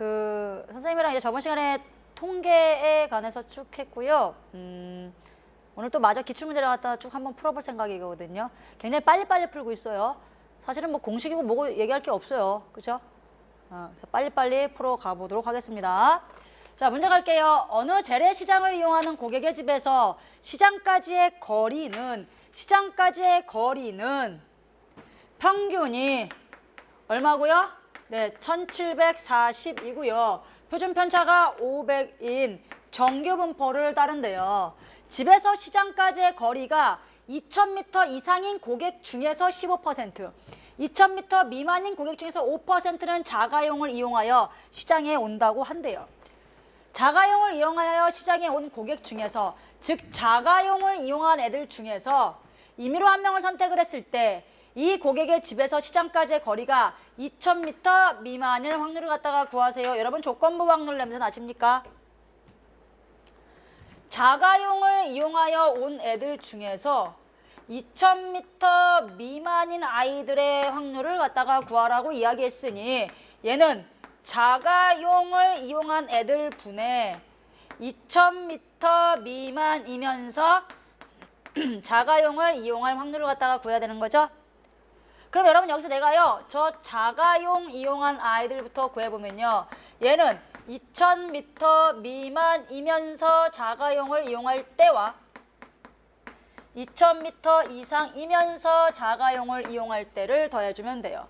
선생님이랑 이제 저번 시간에 통계에 관해서 쭉 했고요. 오늘 또 마저 기출문제를 갖다 쭉 한번 풀어볼 생각이거든요. 굉장히 빨리빨리 풀고 있어요. 사실은 뭐 공식이고 뭐고 얘기할 게 없어요. 그죠? 그래서 빨리빨리 풀어가 보도록 하겠습니다. 자, 문제 갈게요. 어느 재래시장을 이용하는 고객의 집에서 시장까지의 거리는 평균이 얼마고요? 네, 1740이고요. 표준 편차가 500인 정규 분포를 따른대요. 집에서 시장까지의 거리가 2000m 이상인 고객 중에서 15%, 2000m 미만인 고객 중에서 5%는 자가용을 이용하여 시장에 온다고 한대요. 자가용을 이용하여 시장에 온 고객 중에서, 즉 자가용을 이용한 애들 중에서 임의로 한 명을 선택을 했을 때 이 고객의 집에서 시장까지의 거리가 2000m 미만일 확률을 갖다가 구하세요. 여러분 조건부 확률 냄새 나십니까? 자가용을 이용하여 온 애들 중에서 2000m 미만인 아이들의 확률을 갖다가 구하라고 이야기했으니 얘는 자가용을 이용한 애들 분의 2000m 미만이면서 자가용을 이용할 확률을 갖다가 구해야 되는 거죠. 그럼 여러분 여기서 내가요, 저 자가용 이용한 아이들부터 구해보면요, 얘는 2000m 미만이면서 자가용을 이용할 때와 2000m 이상이면서 자가용을 이용할 때를 더해주면 돼요.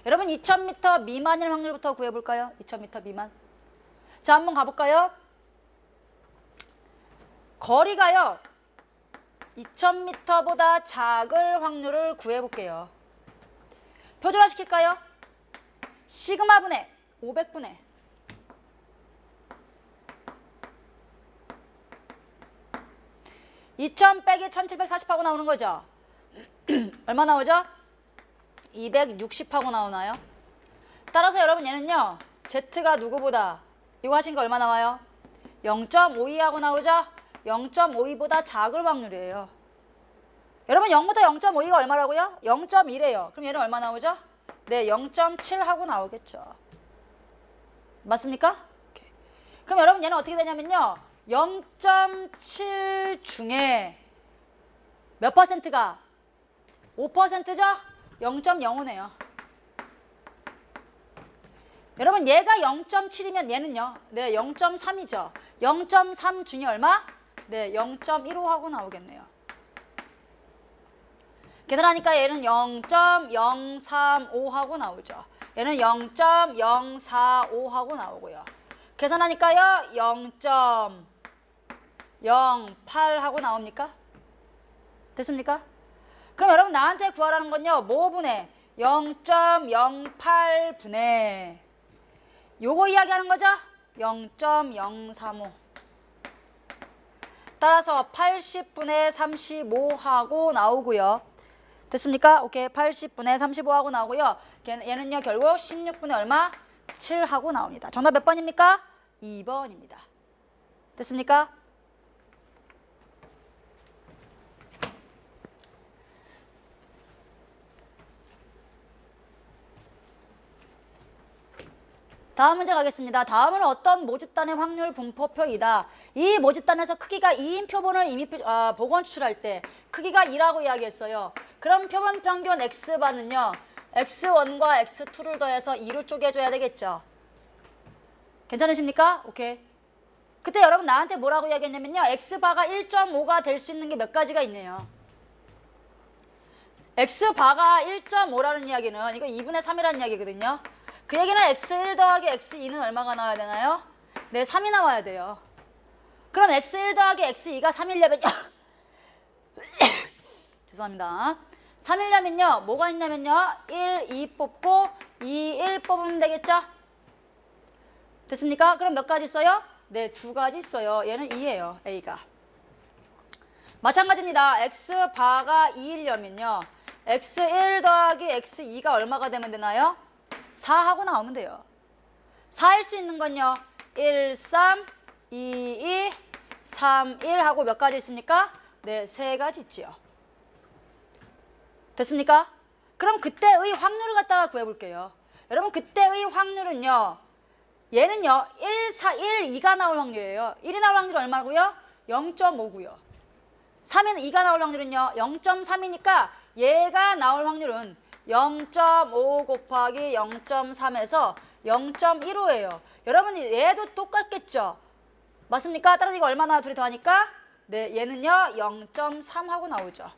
여러분 2000m 미만일 확률부터 구해볼까요? 2000m 미만. 자, 한번 가볼까요? 거리가요, 2000m보다 작을 확률을 구해볼게요. 표준화 시킬까요? 시그마분의 500분의 2000 빼기 1740하고 나오는 거죠. 얼마 나오죠? 260하고 나오나요? 따라서 여러분 얘는요, Z가 누구보다, 이거 하신 거 얼마 나와요? 0.52하고 나오죠? 0.52보다 작을 확률이에요. 여러분 0부터 0.52가 얼마라고요? 0.1이에요. 그럼 얘는 얼마 나오죠? 네, 0.7하고 나오겠죠. 맞습니까? 오케이. 그럼 여러분 얘는 어떻게 되냐면요, 0.7 중에 몇 퍼센트가 5%죠? 0.05네요. 여러분 얘가 0.7이면 얘는요, 네, 0.3이죠. 0.3 중에 얼마? 네, 0.15하고 나오겠네요. 계산하니까 얘는 0.035하고 나오죠. 얘는 0.045하고 나오고요. 계산하니까요, 0.08하고 나옵니까? 됐습니까? 그럼 여러분 나한테 구하라는 건요, 뭐 분의 0.08분의 요거 이야기하는 거죠? 0.035. 따라서 80분의 35하고 나오고요. 됐습니까? 오케이. 80분의 35하고 나오고요. 얘는요, 결국 16분의 얼마? 7하고 나옵니다. 정답 몇 번입니까? 2번입니다. 됐습니까? 다음 문제 가겠습니다. 다음은 어떤 모집단의 확률 분포표이다. 이 모집단에서 크기가 2인 표본을 이미 보건 추출할 때 크기가 2라고 이야기했어요. 그럼 표본 평균 X바는요, X1과 X2를 더해서 2로 쪼개줘야 되겠죠. 괜찮으십니까? 오케이. 그때 여러분 나한테 뭐라고 이야기했냐면요, X바가 1.5가 될 수 있는 게 몇 가지가 있네요. X바가 1.5라는 이야기는 이거 2분의 3이라는 이야기거든요. 그 얘기는 X1 더하기 X2는 얼마가 나와야 되나요? 네, 3이 나와야 돼요. 그럼 X1 더하기 X2가 3이려면요. 죄송합니다. 3이려면요, 뭐가 있냐면요, 1, 2 뽑고 2, 1 뽑으면 되겠죠? 됐습니까? 그럼 몇 가지 있어요? 네, 2가지 있어요. 얘는 2예요, A가. 마찬가지입니다. X바가 2이려면요, X1 더하기 X2가 얼마가 되면 되나요? 4하고 나오면 돼요. 4일 수 있는 건요, 1, 3, 2, 2, 3, 1 하고 몇 가지 있습니까? 네, 3가지 있지요. 됐습니까? 그럼 그때의 확률을 갖다가 구해볼게요. 여러분 그때의 확률은요, 얘는요 1, 4, 1, 2가 나올 확률이에요. 1이 나올 확률이 얼마고요? 0.5고요. 3에는 2가 나올 확률은요 0.3이니까 얘가 나올 확률은 0.5 곱하기 0.3에서 0.15예요. 여러분 얘도 똑같겠죠? 맞습니까? 따라서 이거 얼마 나와 둘이 더하니까? 네, 얘는요 0.3 하고 나오죠.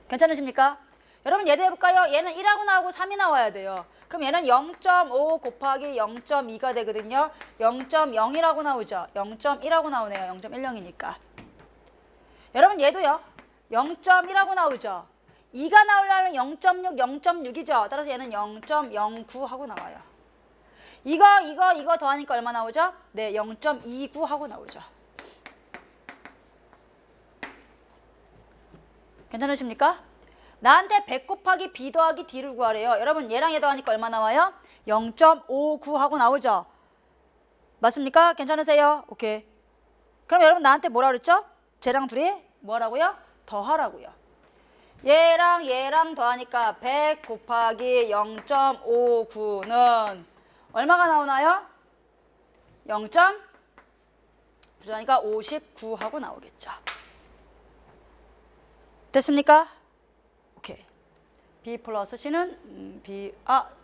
괜찮으십니까? 여러분 얘도 해볼까요? 얘는 1하고 나오고 3이 나와야 돼요. 그럼 얘는 0.5 곱하기 0.2가 되거든요. 0.0이라고 나오죠. 0.1하고 나오네요. 0.10이니까. 여러분 얘도요. 0.1하고 나오죠. 2가 나오려면 0.6, 0.6이죠. 따라서 얘는 0.09 하고 나와요. 이거 더하니까 얼마 나오죠? 네, 0.29 하고 나오죠. 괜찮으십니까? 나한테 100 곱하기 B 더하기 D를 구하래요. 여러분 얘랑 얘 더하니까 얼마 나와요? 0.59 하고 나오죠. 맞습니까? 괜찮으세요? 오케이. 그럼 여러분 나한테 뭐라 그랬죠? 쟤랑 둘이 뭐 하라고요? 더하라고요. 얘랑 더하니까 100 곱하기 0.59는 얼마가 나오나요? 0. 그러니까 59 하고 나오겠죠. 됐습니까? 오케이. B 플러스 C는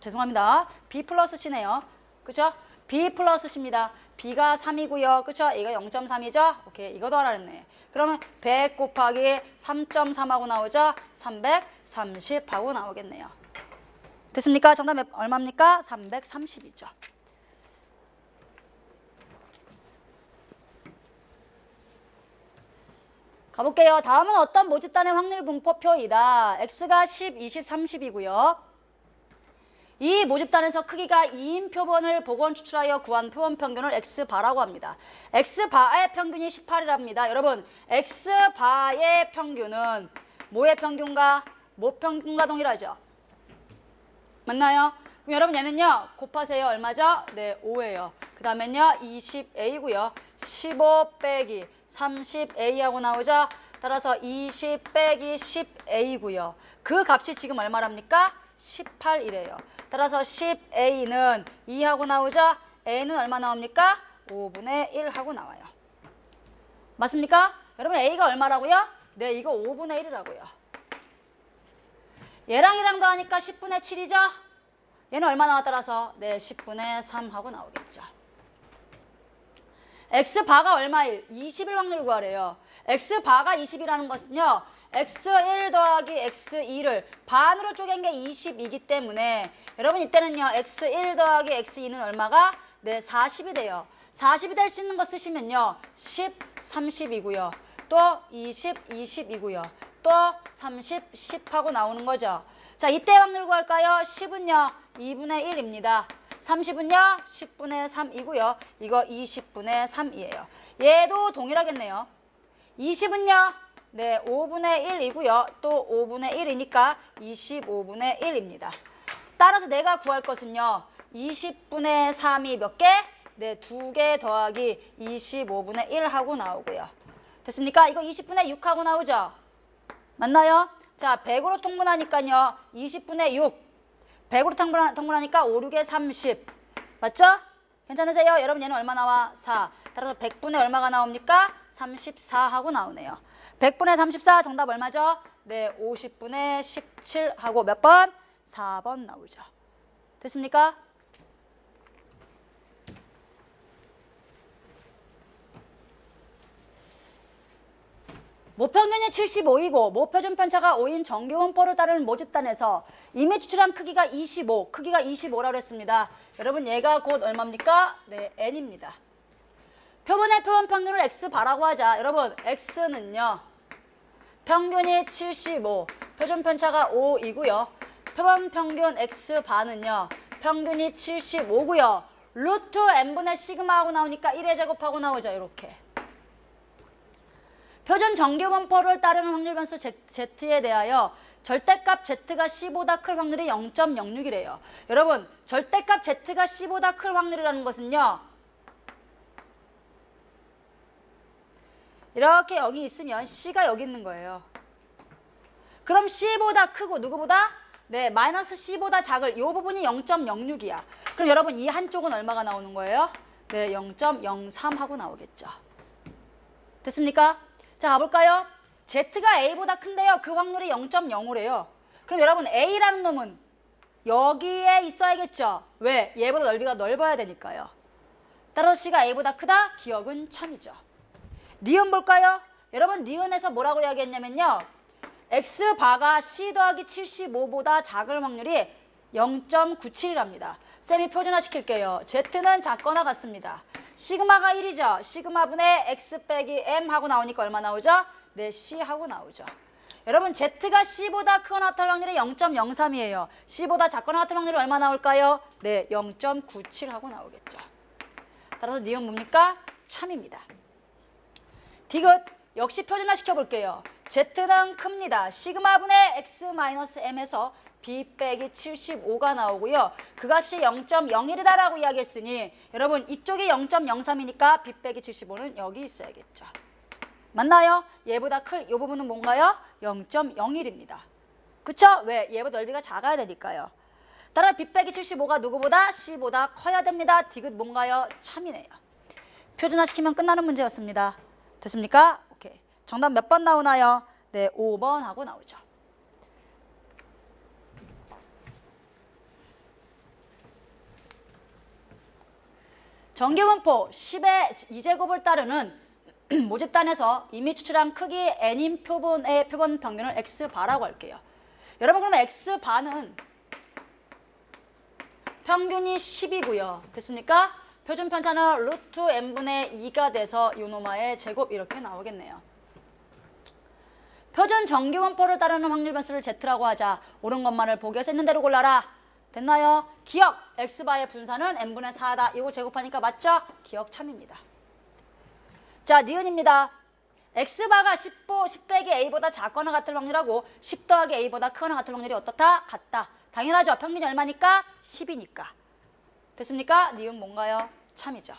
죄송합니다. B 플러스 C네요. 그죠? B 플러스 C입니다. B가 3이고요. 그쵸? 얘가 0.3이죠? 오케이. 이거 더하라 그랬네. 그러면 100 곱하기 3.3 하고 나오죠? 330 하고 나오겠네요. 됐습니까? 정답 얼마입니까? 330이죠. 가볼게요. 다음은 어떤 모집단의 확률 분포표이다. X가 10, 20, 30이고요. 이 모집단에서 크기가 2인 표본을 복원 추출하여 구한 표본 평균을 X바라고 합니다. X바의 평균이 18이랍니다. 여러분, X바의 평균은 뭐의 평균과 뭐 평균과 동일하죠? 맞나요? 그럼 여러분 얘는요. 곱하세요. 얼마죠? 네, 5예요. 그 다음엔요. 20A고요. 15 빼기 30A하고 나오죠? 따라서 20 빼기 10A고요. 그 값이 지금 얼마랍니까? 18이래요. 따라서 10A는 2하고 나오죠? A는 얼마 나옵니까? 5분의 1 하고 나와요. 맞습니까? 여러분 A가 얼마라고요? 네, 이거 5분의 1이라고요. 얘랑 더하니까 10분의 7이죠? 얘는 얼마 나와 따라서? 네, 10분의 3 하고 나오겠죠. X바가 얼마일? 20일 확률 구하래요. X바가 20이라는 것은요. X1 더하기 X2를 반으로 쪼갠 게 20이기 때문에 여러분 이때는요. X1 더하기 X2는 얼마가? 네, 40이 돼요. 40이 될 수 있는 거 쓰시면요. 10, 30이고요. 또 20, 20이고요. 또 30, 10 하고 나오는 거죠. 자, 이때 확률 구할까요? 10은요. 2분의 1입니다. 30은요. 10분의 3이고요. 이거 20분의 3이에요. 얘도 동일하겠네요. 20은요. 네, 5분의 1이고요. 또 5분의 1이니까 25분의 1입니다. 따라서 내가 구할 것은요. 20분의 3이 몇 개? 네, 2개 더하기 25분의 1 하고 나오고요. 됐습니까? 이거 20분의 6 하고 나오죠? 맞나요? 자, 100으로 통분하니까요. 20분의 6. 100으로 통분하니까 5, 6에 30. 맞죠? 괜찮으세요? 여러분 얘는 얼마 나와? 4. 따라서 100분의 얼마가 나옵니까? 34 하고 나오네요. 100분의 34 정답 얼마죠? 네, 50분의 17 하고 몇 번? 4번 나오죠. 됐습니까? 모평균이 75이고 모표준 편차가 5인 정규분포를 따르는 모집단에서 이미 추출한 크기가 25, 크기가 25라고 했습니다. 여러분 얘가 곧 얼마입니까? 네, n입니다. 표본의 표본 평균을 x바라고 하자. 여러분 x는요. 평균이 75, 표준 편차가 5이고요. 표본 평균 x바는요. 평균이 75고요. 루트 n분의 시그마하고 나오니까 1의 제곱하고 나오죠. 이렇게. 표준 정규분포를 따르는 확률 변수 Z에 대하여 절대값 Z가 C보다 클 확률이 0.06이래요. 여러분, 절대값 Z가 C보다 클 확률이라는 것은요. 이렇게 여기 있으면 C가 여기 있는 거예요. 그럼 C보다 크고 누구보다? 네, 마이너스 C보다 작을 이 부분이 0.06이야. 그럼 여러분 이 한쪽은 얼마가 나오는 거예요? 네, 0.03 하고 나오겠죠. 됐습니까? 자, 가볼까요? Z가 A보다 큰데요. 그 확률이 0.05래요. 그럼 여러분 A라는 놈은 여기에 있어야겠죠. 왜? 얘보다 넓이가 넓어야 되니까요. 따라서 C가 A보다 크다? 기억은 참이죠. 니은 볼까요? 여러분 니은에서 뭐라고 이야기했냐면요. X바가 C 더하기 75보다 작을 확률이 0.97이랍니다. 쌤이 표준화 시킬게요. Z는 작거나 같습니다. 시그마가 1이죠. 시그마분의 X 빼기 M 하고 나오니까 얼마 나오죠? 네, C 하고 나오죠. 여러분 Z가 C보다 크거나 같을 확률이 0.03이에요. C보다 작거나 같을 확률이 얼마 나올까요? 네, 0.97 하고 나오겠죠. 따라서 니은 뭡니까? 참입니다. 디귿 역시 표준화 시켜볼게요. Z는 큽니다. 시그마분의 X-M에서 B 빼기 75가 나오고요. 그 값이 0.01이다라고 이야기했으니 여러분 이쪽이 0.03이니까 B 빼기 75는 여기 있어야겠죠. 맞나요? 얘보다 클 이 부분은 뭔가요? 0.01입니다. 그쵸? 왜? 얘보다 넓이가 작아야 되니까요. 따라 B 빼기 75가 누구보다? C보다 커야 됩니다. 디귿 뭔가요? 참이네요. 표준화 시키면 끝나는 문제였습니다. 됐습니까? 오케이. 정답 몇 번 나오나요? 네, 5번 하고 나오죠. 정규분포 10의 2제곱을 따르는 모집단에서 이미 추출한 크기 n인 표본의 표본 평균을 x바라고 할게요. 여러분 그러면 x바는 평균이 10이고요. 됐습니까? 표준 편차는 루트 n분의 2가 돼서 요노마의 제곱 이렇게 나오겠네요. 표준 정규분포를 따르는 확률 변수를 Z라고 하자. 옳은 것만을 보기에서 있는 대로 골라라. 됐나요? 기억! x바의 분산은 n분의 4다. 이거 제곱하니까 맞죠? 기억 참입니다. 자, 니은입니다. x바가 10 빼기 a보다 작거나 같을 확률하고 10 더하기 a보다 크거나 같을 확률이 어떻다? 같다. 당연하죠. 평균이 얼마니까? 10이니까. 됐습니까? 니은 뭔가요? 참이죠.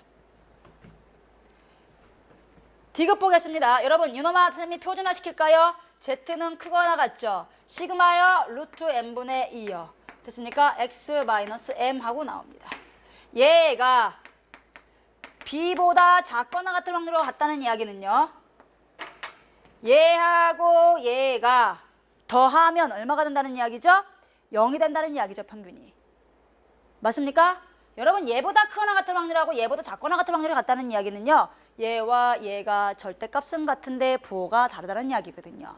디귿 보겠습니다. 여러분 유노마 쌤이 표준화 시킬까요? Z는 크거나 같죠? 시그마요 루트 n분의 2요. 됐습니까? x-m 하고 나옵니다. 얘가 b보다 작거나 같을 확률로 같다는 이야기는요. 얘하고 얘가 더하면 얼마가 된다는 이야기죠? 0이 된다는 이야기죠, 평균이. 맞습니까? 여러분 얘보다 크거나 같을 확률하고 얘보다 작거나 같을 확률이 같다는 이야기는요. 얘와 얘가 절대값은 같은데 부호가 다르다는 이야기거든요.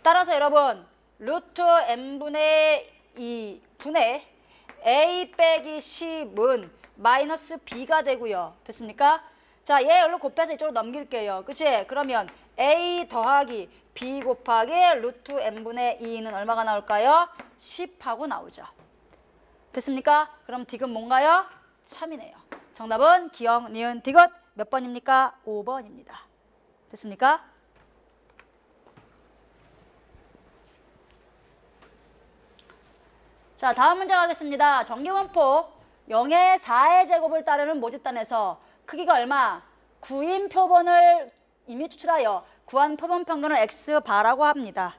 따라서 여러분 루트 n분의 2분의 a 빼기 10은 마이너스 b가 되고요. 됐습니까? 자, 얘 얼른 곱해서 이쪽으로 넘길게요. 그치? 그러면 a 더하기 b 곱하기 루트 n분의 2는 얼마가 나올까요? 10하고 나오죠. 됐습니까? 그럼 디귿 뭔가요? 참이네요. 정답은 기억, 니은, 디귿 몇 번입니까? 5번입니다. 됐습니까? 자, 다음 문제 가겠습니다. 정규분포 0의 4의 제곱을 따르는 모집단에서 크기가 얼마? 9인 표본을 이미 추출하여 구한 표본 평균을 x바라고 합니다.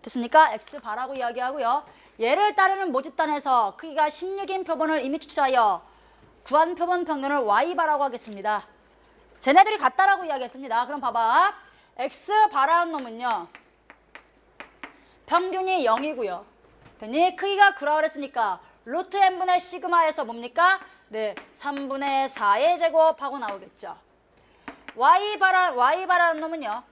됐습니까? x바라고 이야기하고요. 얘를 따르는 모집단에서 크기가 16인 표본을 이미 추출하여 구한 표본 평균을 y바라고 하겠습니다. 쟤네들이 같다라고 이야기했습니다. 그럼 봐봐. x바라는 놈은요. 평균이 0이고요. 됐니? 크기가 9라고 그랬으니까 루트 n분의 시그마에서 뭡니까? 네, 3분의 4의 제곱하고 나오겠죠. y바라는 놈은요.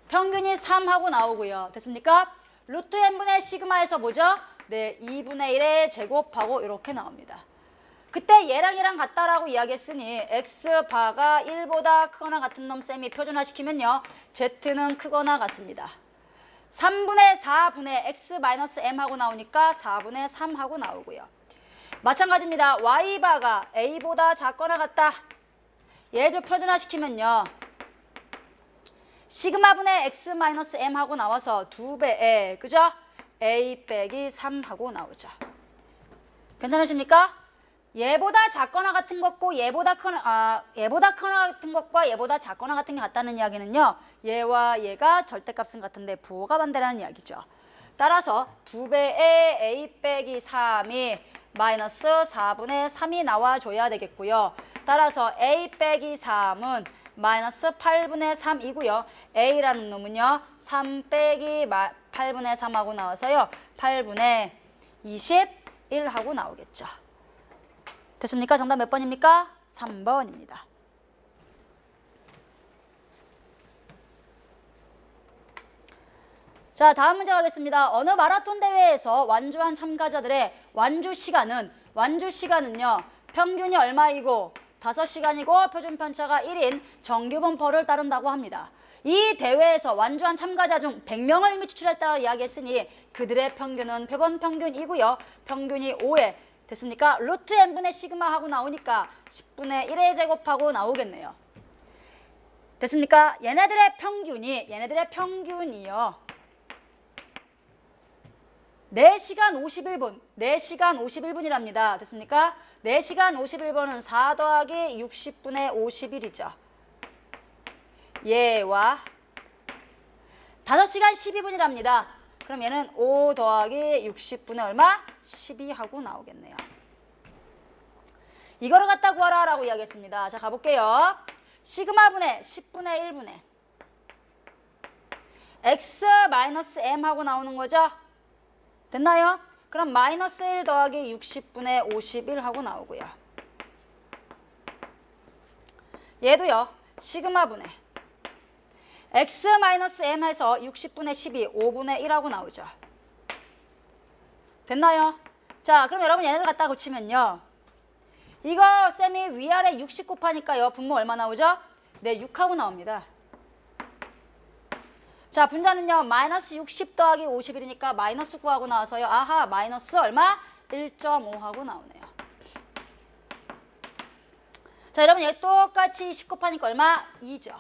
평균이 3하고 나오고요. 됐습니까? 루트 n분의 시그마에서 뭐죠? 네, 2분의 1의 제곱하고 이렇게 나옵니다. 그때 얘랑 얘랑 같다라고 이야기했으니 x바가 1보다 크거나 같은 놈 쌤이 표준화시키면요. z는 크거나 같습니다. 3분의 4분의 x-m 하고 나오니까 4분의 3 하고 나오고요. 마찬가지입니다. y바가 a보다 작거나 같다. 얘 좀 표준화시키면요. 시그마분의 x-m 하고 나와서 2배에 그죠? a 빼기 3 하고 나오죠. 괜찮으십니까? 얘보다 작거나 같은 것과 얘보다 크거나 같은 것과 얘보다 작거나 같은 게 같다는 이야기는요. 얘와 얘가 절대값은 같은데 부호가 반대라는 이야기죠. 따라서 2배의 a 빼기 3이 마이너스 4분의 3이 나와줘야 되겠고요. 따라서 a 빼기 3은 마이너스 8분의 3이고요. a라는 놈은요. 3 빼기 8분의 3하고 나와서요. 8분의 21하고 나오겠죠. 됐습니까? 정답 몇 번입니까? 3번입니다. 자, 다음 문제 가겠습니다. 어느 마라톤 대회에서 완주한 참가자들의 완주 시간은요. 평균이 얼마이고 5시간이고 표준 편차가 1인 정규 분포를 따른다고 합니다. 이 대회에서 완주한 참가자 중 100명을 이미 추출했다고 이야기했으니 그들의 평균은 표본 평균이고요. 평균이 5에 됐습니까? 루트 n분의 시그마 하고 나오니까 10분의 1의 제곱하고 나오겠네요. 됐습니까? 얘네들의 평균이요. 4시간 51분이랍니다. 됐습니까? 4시간 51분은 4 더하기 60분의 51이죠. 얘와 5시간 12분이랍니다. 그럼 얘는 5 더하기 60분의 얼마? 12하고 나오겠네요. 이거를 갖다 구하라 라고 이야기했습니다. 자, 가볼게요. 시그마분의 10분의 1분의 x 마이너스 m 하고 나오는 거죠. 됐나요? 그럼 마이너스 1 더하기 60분의 51 하고 나오고요. 얘도요. 시그마분의 x 마이너스 m 해서 60분의 12, 5분의 1 하고 나오죠. 됐나요? 자, 그럼 여러분 얘네를 갖다 고치면요. 이거 쌤이 위아래 60 곱하니까요. 분모 얼마 나오죠? 네, 6하고 나옵니다. 자, 분자는요. 마이너스 60 더하기 51이니까 마이너스 9하고 나와서요. 아하, 마이너스 얼마? 1.5하고 나오네요. 자, 여러분 얘 똑같이 10 곱하니까 얼마? 2죠.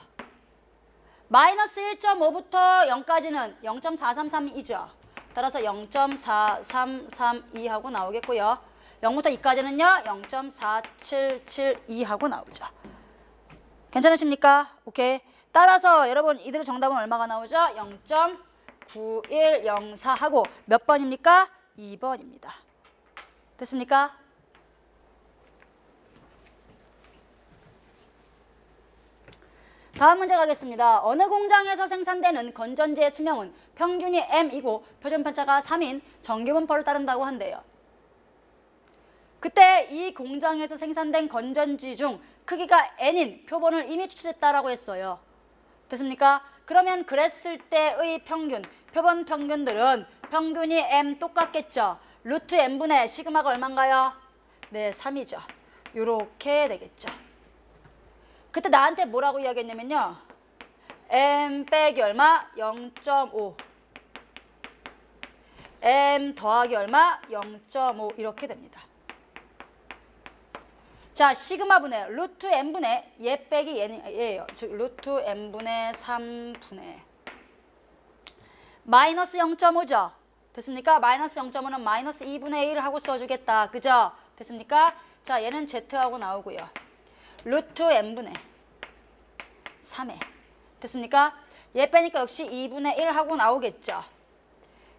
마이너스 1.5부터 0까지는 0.433이죠. 따라서 0.4332하고 나오겠고요. 0부터 2까지는요. 0.4772하고 나오죠. 괜찮으십니까? 오케이. 따라서 여러분 이들의 정답은 얼마가 나오죠? 0.9104하고 몇 번입니까? 2번입니다. 됐습니까? 다음 문제 가겠습니다. 어느 공장에서 생산되는 건전지의 수명은 평균이 m이고 표준 편차가 3인 정규 분포를 따른다고 한대요. 그때 이 공장에서 생산된 건전지 중 크기가 n인 표본을 이미 추출했다라고 했어요. 됐습니까? 그러면 그랬을 때의 평균, 표본 평균들은 평균이 m 똑같겠죠. 루트 n분의 시그마가 얼마인가요? 네, 3이죠. 요렇게 되겠죠. 그때 나한테 뭐라고 이야기했냐면요. m 빼기 얼마? 0.5. m 더하기 얼마? 0.5 이렇게 됩니다. 자, 시그마분의 루트 n분의 얘 빼기 얘예요. 즉 루트 n분의 3분의 마이너스 0.5죠. 됐습니까? 마이너스 0.5는 마이너스 2분의 1 하고 써주겠다. 그죠? 됐습니까? 자, 얘는 z하고 나오고요. 루트 n분의 3에 됐습니까? 얘 빼니까 역시 2분의 1 하고 나오겠죠.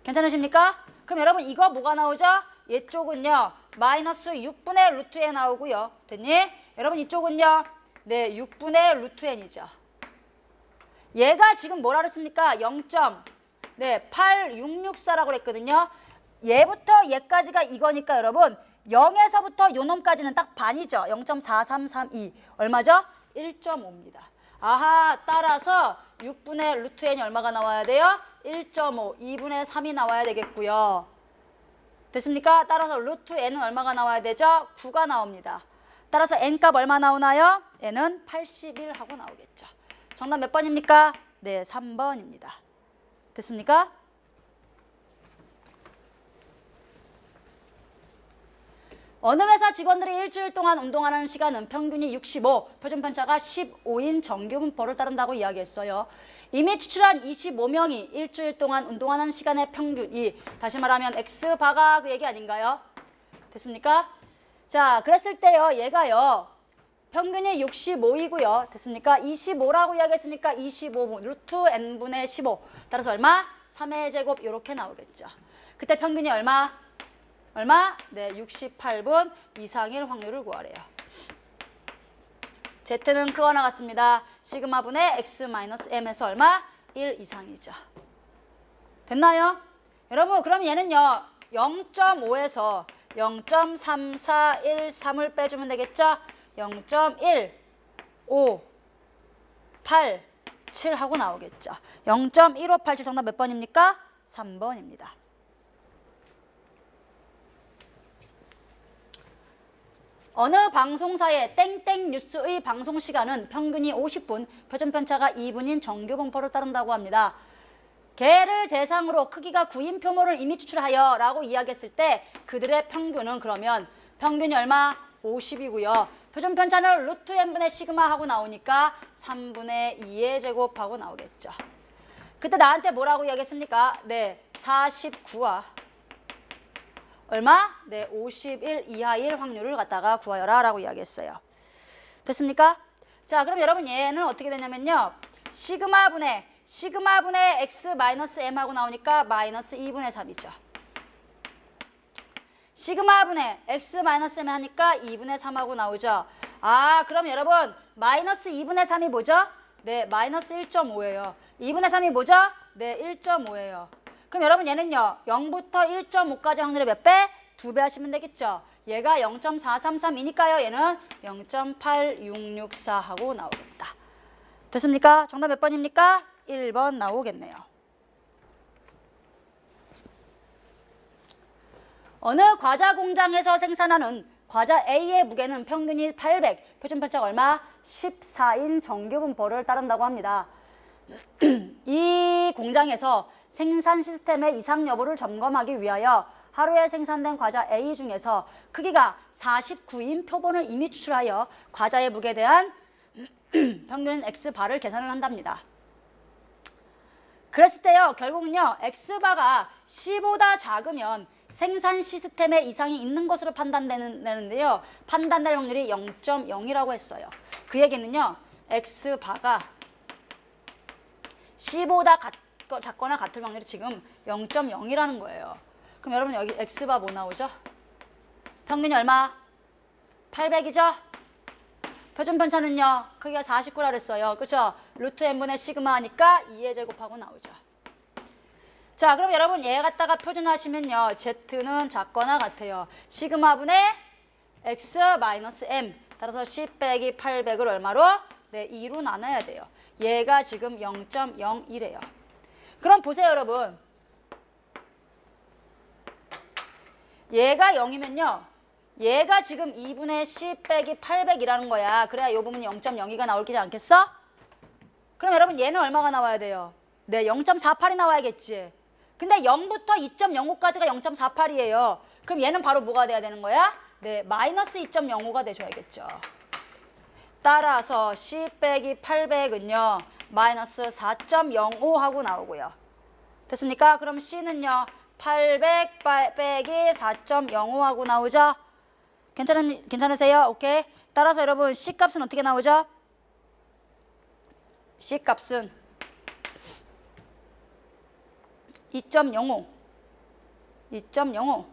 괜찮으십니까? 그럼 여러분 이거 뭐가 나오죠? 얘쪽은요. 마이너스 6분의 루트 n 나오고요. 됐니? 여러분 이쪽은요. 네, 6분의 루트 n이죠. 얘가 지금 뭐라 그랬습니까? 0.8664라고 그랬거든요. 얘부터 얘까지가 이거니까 여러분 0에서부터 요 놈까지는 딱 반이죠. 0.4332 얼마죠? 1.5입니다. 아하, 따라서 6분의 루트 n이 얼마가 나와야 돼요? 1.5, 2분의 3이 나와야 되겠고요. 됐습니까? 따라서 루트 n은 얼마가 나와야 되죠? 9가 나옵니다. 따라서 n값 얼마 나오나요? n은 81 하고 나오겠죠. 정답 몇 번입니까? 네, 3번입니다. 됐습니까? 어느 회사 직원들이 일주일 동안 운동하는 시간은 평균이 65, 표준 편차가 15인 정규 분포를 따른다고 이야기했어요. 이미 추출한 25명이 일주일 동안 운동하는 시간의 평균이 다시 말하면 X바가 그 얘기 아닌가요? 됐습니까? 자, 그랬을 때요. 얘가요. 평균이 65이고요. 됐습니까? 25라고 이야기했으니까 25 루트 n분의 15 따라서 얼마? 3의 제곱 이렇게 나오겠죠. 그때 평균이 얼마? 얼마? 네, 68분 이상일 확률을 구하래요. Z는 그거 나갔습니다. 시그마분의 X-M에서 얼마? 1 이상이죠. 됐나요? 여러분 그럼 얘는요 0.5에서 0.3413을 빼주면 되겠죠? 0.1, 5, 8, 7 하고 나오겠죠. 0.1587 정답 몇 번입니까? 3번입니다. 어느 방송사의 땡땡 뉴스의 방송 시간은 평균이 50분, 표준 편차가 2분인 정규 분포를 따른다고 합니다. 개를 대상으로 크기가 9인 표모를 이미 추출하여 라고 이야기했을 때 그들의 평균은 그러면 평균이 얼마? 50이고요. 표준 편차는 루트 n분의 시그마 하고 나오니까 3분의 2의 제곱하고 나오겠죠. 그때 나한테 뭐라고 이야기했습니까? 네, 49와 얼마? 네, 51 이하일 확률을 갖다가 구하여라 라고 이야기했어요. 됐습니까? 자, 그럼 여러분 얘는 어떻게 되냐면요. 시그마분의 x-m 하고 나오니까 마이너스 2분의 3이죠. 시그마분의 x-m 하니까 2분의 3 하고 나오죠. 아, 그럼 여러분 마이너스 2분의 3이 뭐죠? 네, 마이너스 1.5예요. 2분의 3이 뭐죠? 네, 1.5예요. 그럼 여러분 얘는요. 0부터 1.5까지 확률의 몇 배? 2배 하시면 되겠죠. 얘가 0.433이니까요. 얘는 0.8664 하고 나오겠다. 됐습니까? 정답 몇 번입니까? 1번 나오겠네요. 어느 과자 공장에서 생산하는 과자 A의 무게는 평균이 800, 표준 편차가 얼마? 14인 정규 분포를 따른다고 합니다. 이 공장에서 생산 시스템의 이상 여부를 점검하기 위하여 하루에 생산된 과자 A 중에서 크기가 49인 표본을 이미 추출하여 과자의 무게에 대한 평균 X바를 계산을 한답니다. 그랬을 때요, 결국은요, X바가 C보다 작으면 생산 시스템에 이상이 있는 것으로 판단되는데요. 판단될 확률이 0.0이라고 했어요. 그 얘기는요, X바가 C보다 작거나 같을 확률이 지금 0.0이라는 거예요. 그럼 여러분 여기 X바 뭐 나오죠? 평균이 얼마? 800이죠? 표준 편차는요. 크기가 49라 그랬어요. 그렇죠? 루트 n분의 시그마 하니까 2의 제곱하고 나오죠. 자, 그럼 여러분 얘 갖다가 표준하시면요. Z는 작거나 같아요. 시그마분의 X-M 따라서 C 빼기 800을 얼마로? 네, 2로 나눠야 돼요. 얘가 지금 0.01이에요. 그럼 보세요, 여러분. 얘가 0이면요. 얘가 지금 2분의 C 빼기 800이라는 거야. 그래야 이 부분이 0.02가 나올지 않겠어? 그럼 여러분 얘는 얼마가 나와야 돼요? 네, 0.48이 나와야겠지. 근데 0부터 2.05까지가 0.48이에요. 그럼 얘는 바로 뭐가 돼야 되는 거야? 네, 마이너스 2.05가 되셔야겠죠. 따라서 C 빼기 800은요. 마이너스 4.05 하고 나오고요. 됐습니까? 그럼 C는요. 800 빼기 4.05 하고 나오죠? 괜찮으세요? 오케이. 따라서 여러분 C 값은 어떻게 나오죠? C 값은 2.05. 2.05.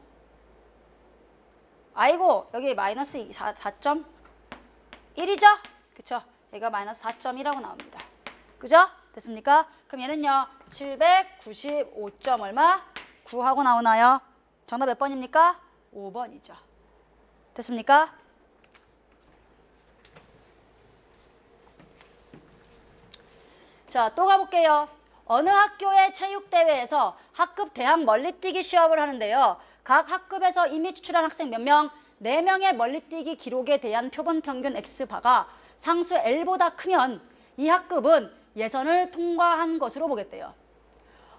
아이고 여기 마이너스 4.1이죠? 그쵸? 얘가 마이너스 4.1하고 나옵니다. 그죠? 됐습니까? 그럼 얘는요 795점 얼마? 9 하고 나오나요? 정답 몇 번입니까? 5번이죠. 됐습니까? 자, 또 가볼게요. 어느 학교의 체육대회에서 학급 대학 멀리뛰기 시합을 하는데요. 각 학급에서 이미 추출한 학생 몇 명? 4명의 멀리뛰기 기록에 대한 표본 평균 X바가 상수 L보다 크면 이 학급은 예선을 통과한 것으로 보겠대요.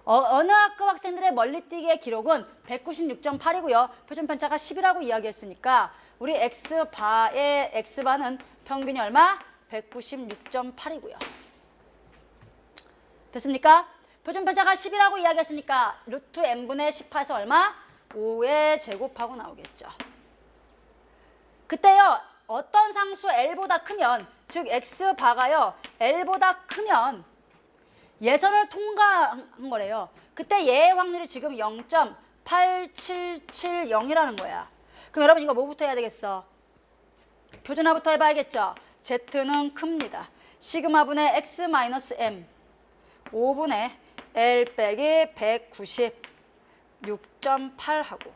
어느 학급 학생들의 멀리뛰기의 기록은 196.8이고요. 표준 편차가 10이라고 이야기했으니까 우리 X바의 X바는 평균이 얼마? 196.8이고요. 됐습니까? 표준 편차가 10이라고 이야기했으니까 루트 n분의 10에서 얼마? 5의 제곱하고 나오겠죠. 그때요. 어떤 상수 L보다 크면 즉 X바가요. L보다 크면 예선을 통과한 거래요. 그때 얘의 확률이 지금 0.8770이라는 거야. 그럼 여러분 이거 뭐부터 해야 되겠어? 표준화부터 해봐야겠죠. Z는 큽니다. 시그마분의 X 마이너스 M 5분의 L 빼기 190 6.8하고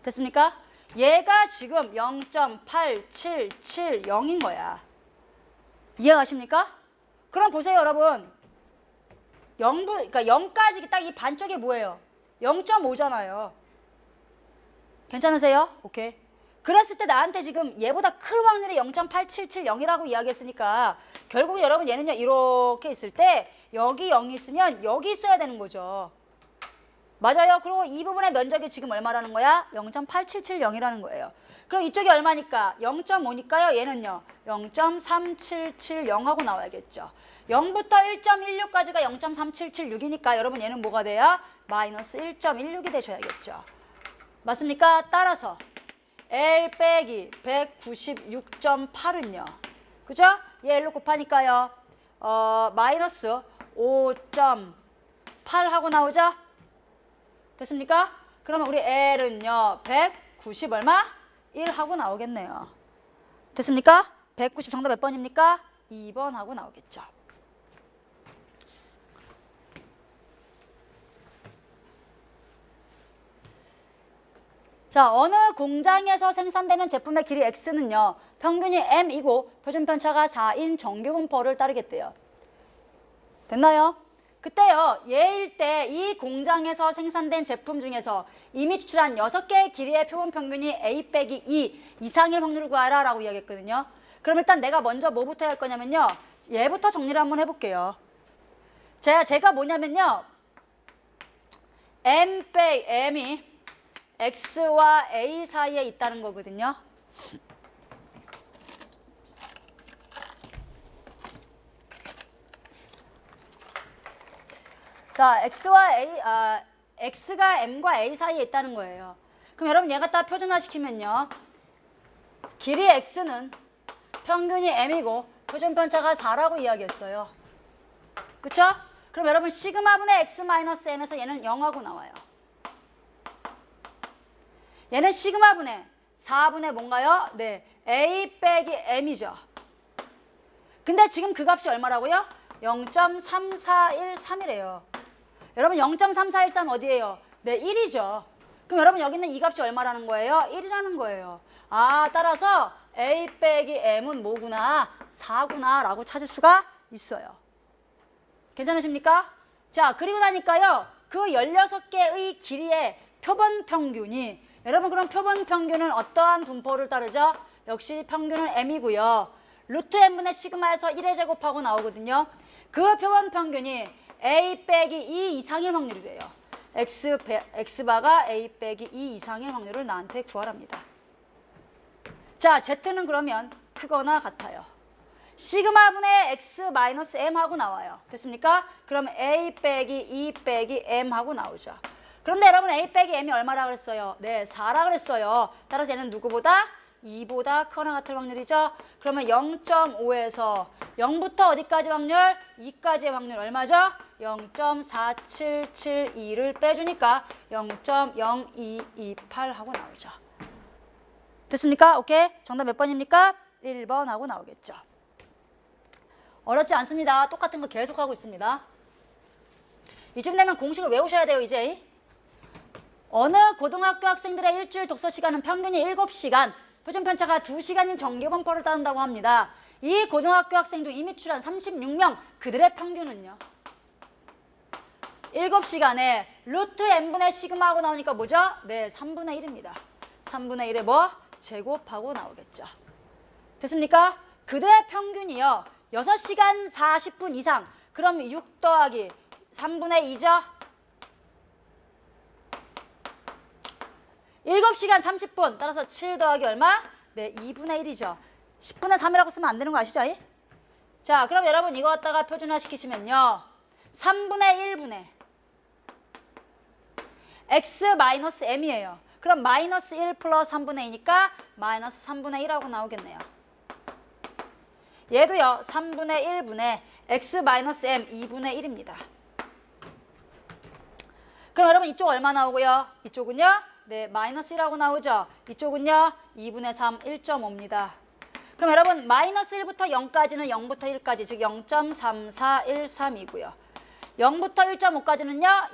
됐습니까? 얘가 지금 0.8770인 거야. 이해가십니까? 그럼 보세요 여러분. 0까지 딱 이 반쪽이 뭐예요? 0.5잖아요. 괜찮으세요? 오케이. 그랬을 때 나한테 지금 얘보다 클 확률이 0.8770이라고 이야기했으니까 결국 여러분 얘는요 이렇게 있을 때 여기 0이 있으면 여기 있어야 되는 거죠. 맞아요. 그리고 이 부분의 면적이 지금 얼마라는 거야? 0.8770이라는 거예요. 그럼 이쪽이 얼마니까? 0.5니까요. 얘는요. 0.3770하고 나와야겠죠. 0부터 1.16까지가 0.3776이니까 여러분 얘는 뭐가 돼요? 마이너스 1.16이 되셔야겠죠. 맞습니까? 따라서 L 빼기 196.8은요. 그죠? 얘 L로 곱하니까요. 마이너스 5.8하고 나오죠? 됐습니까? 그러면 우리 L은요. 190 얼마? 1하고 나오겠네요. 됐습니까? 190 정답 몇 번입니까? 2번 하고 나오겠죠. 자, 어느 공장에서 생산되는 제품의 길이 X는요. 평균이 M이고 표준편차가 4인 정규분포를 따르겠대요. 됐나요? 그때요. 얘일 때 이 공장에서 생산된 제품 중에서 이미 추출한 6개의 길이의 표본 평균이 A 빼기 2 이상일 확률을 구하라 라고 이야기했거든요. 그럼 일단 내가 먼저 뭐부터 할 거냐면요. 얘부터 정리를 한번 해볼게요. 제가 뭐냐면요. M이 X와 A 사이에 있다는 거거든요. 자, X가 M과 A 사이에 있다는 거예요. 그럼 여러분 얘 갖다 표준화시키면요. 길이 X는 평균이 M이고 표준편차가 4라고 이야기했어요. 그쵸? 그럼 여러분 시그마분의 X 마이너스 M에서 얘는 0하고 나와요. 얘는 시그마분의 4분의 뭔가요? 네, A 빼기 M이죠. 근데 지금 그 값이 얼마라고요? 0.3413이래요. 여러분 0.3413 어디예요? 네, 1이죠. 그럼 여러분 여기는 이 값이 얼마라는 거예요? 1이라는 거예요. 아, 따라서 A 빼기 M은 뭐구나? 4구나 라고 찾을 수가 있어요. 괜찮으십니까? 자, 그리고 나니까요. 그 16개의 길이의 표본 평균이 여러분 그럼 표본 평균은 어떠한 분포를 따르죠? 역시 평균은 M이고요. 루트 M분의 시그마에서 1의 제곱하고 나오거든요. 그 표본 평균이 A 빼기 2 이상일 확률이래요. X바가 A 빼기 2 이상일 확률을 나한테 구하랍니다. 자, Z는 그러면 크거나 같아요. 시그마분의 X 마이너스 M하고 나와요. 됐습니까? 그럼 A 빼기 2 빼기 M하고 나오죠. 그런데 여러분 A 빼기 M이 얼마라 그랬어요? 네, 4라 그랬어요. 따라서 얘는 누구보다? 2보다 크거나 같을 확률이죠. 그러면 0.5에서 0부터 어디까지 확률? 2까지의 확률 얼마죠? 0.4772를 빼주니까 0.0228 하고 나오죠. 됐습니까? 오케이. 정답 몇 번입니까? 1번 하고 나오겠죠. 어렵지 않습니다. 똑같은 거 계속 하고 있습니다. 이쯤 되면 공식을 외우셔야 돼요, 이제. 어느 고등학교 학생들의 일주일 독서 시간은 평균이 7시간, 표준편차가 2시간인 정규분포를 따른다고 합니다. 이 고등학교 학생 중 이미 출한 36명, 그들의 평균은요? 7시간에 루트 n분의 시그마하고 나오니까 뭐죠? 네, 3분의 1입니다. 3분의 1에 뭐? 제곱하고 나오겠죠. 됐습니까? 그들의 평균이요. 6시간 40분 이상. 그럼 6 더하기 3분의 2죠? 7시간 30분. 따라서 7 더하기 얼마? 네, 2분의 1이죠. 10분의 3이라고 쓰면 안 되는 거 아시죠? 자, 그럼 여러분 이거 갖다가 표준화 시키시면요. 3분의 1분의 X 마이너스 M이에요. 그럼 마이너스 1 플러스 3분의 2니까 마이너스 3분의 1하고 나오겠네요. 얘도요. 3분의 1분의 x-m 2분의 1입니다. 그럼 여러분 이쪽 얼마 나오고요? 이쪽은요? 네, 마이너스 1하고 나오죠? 이쪽은요? 2분의 3, 1.5입니다. 그럼 여러분 마이너스 1부터 0까지는 0부터 1까지 즉 0.3413이고요. 0부터 1.5까지는요.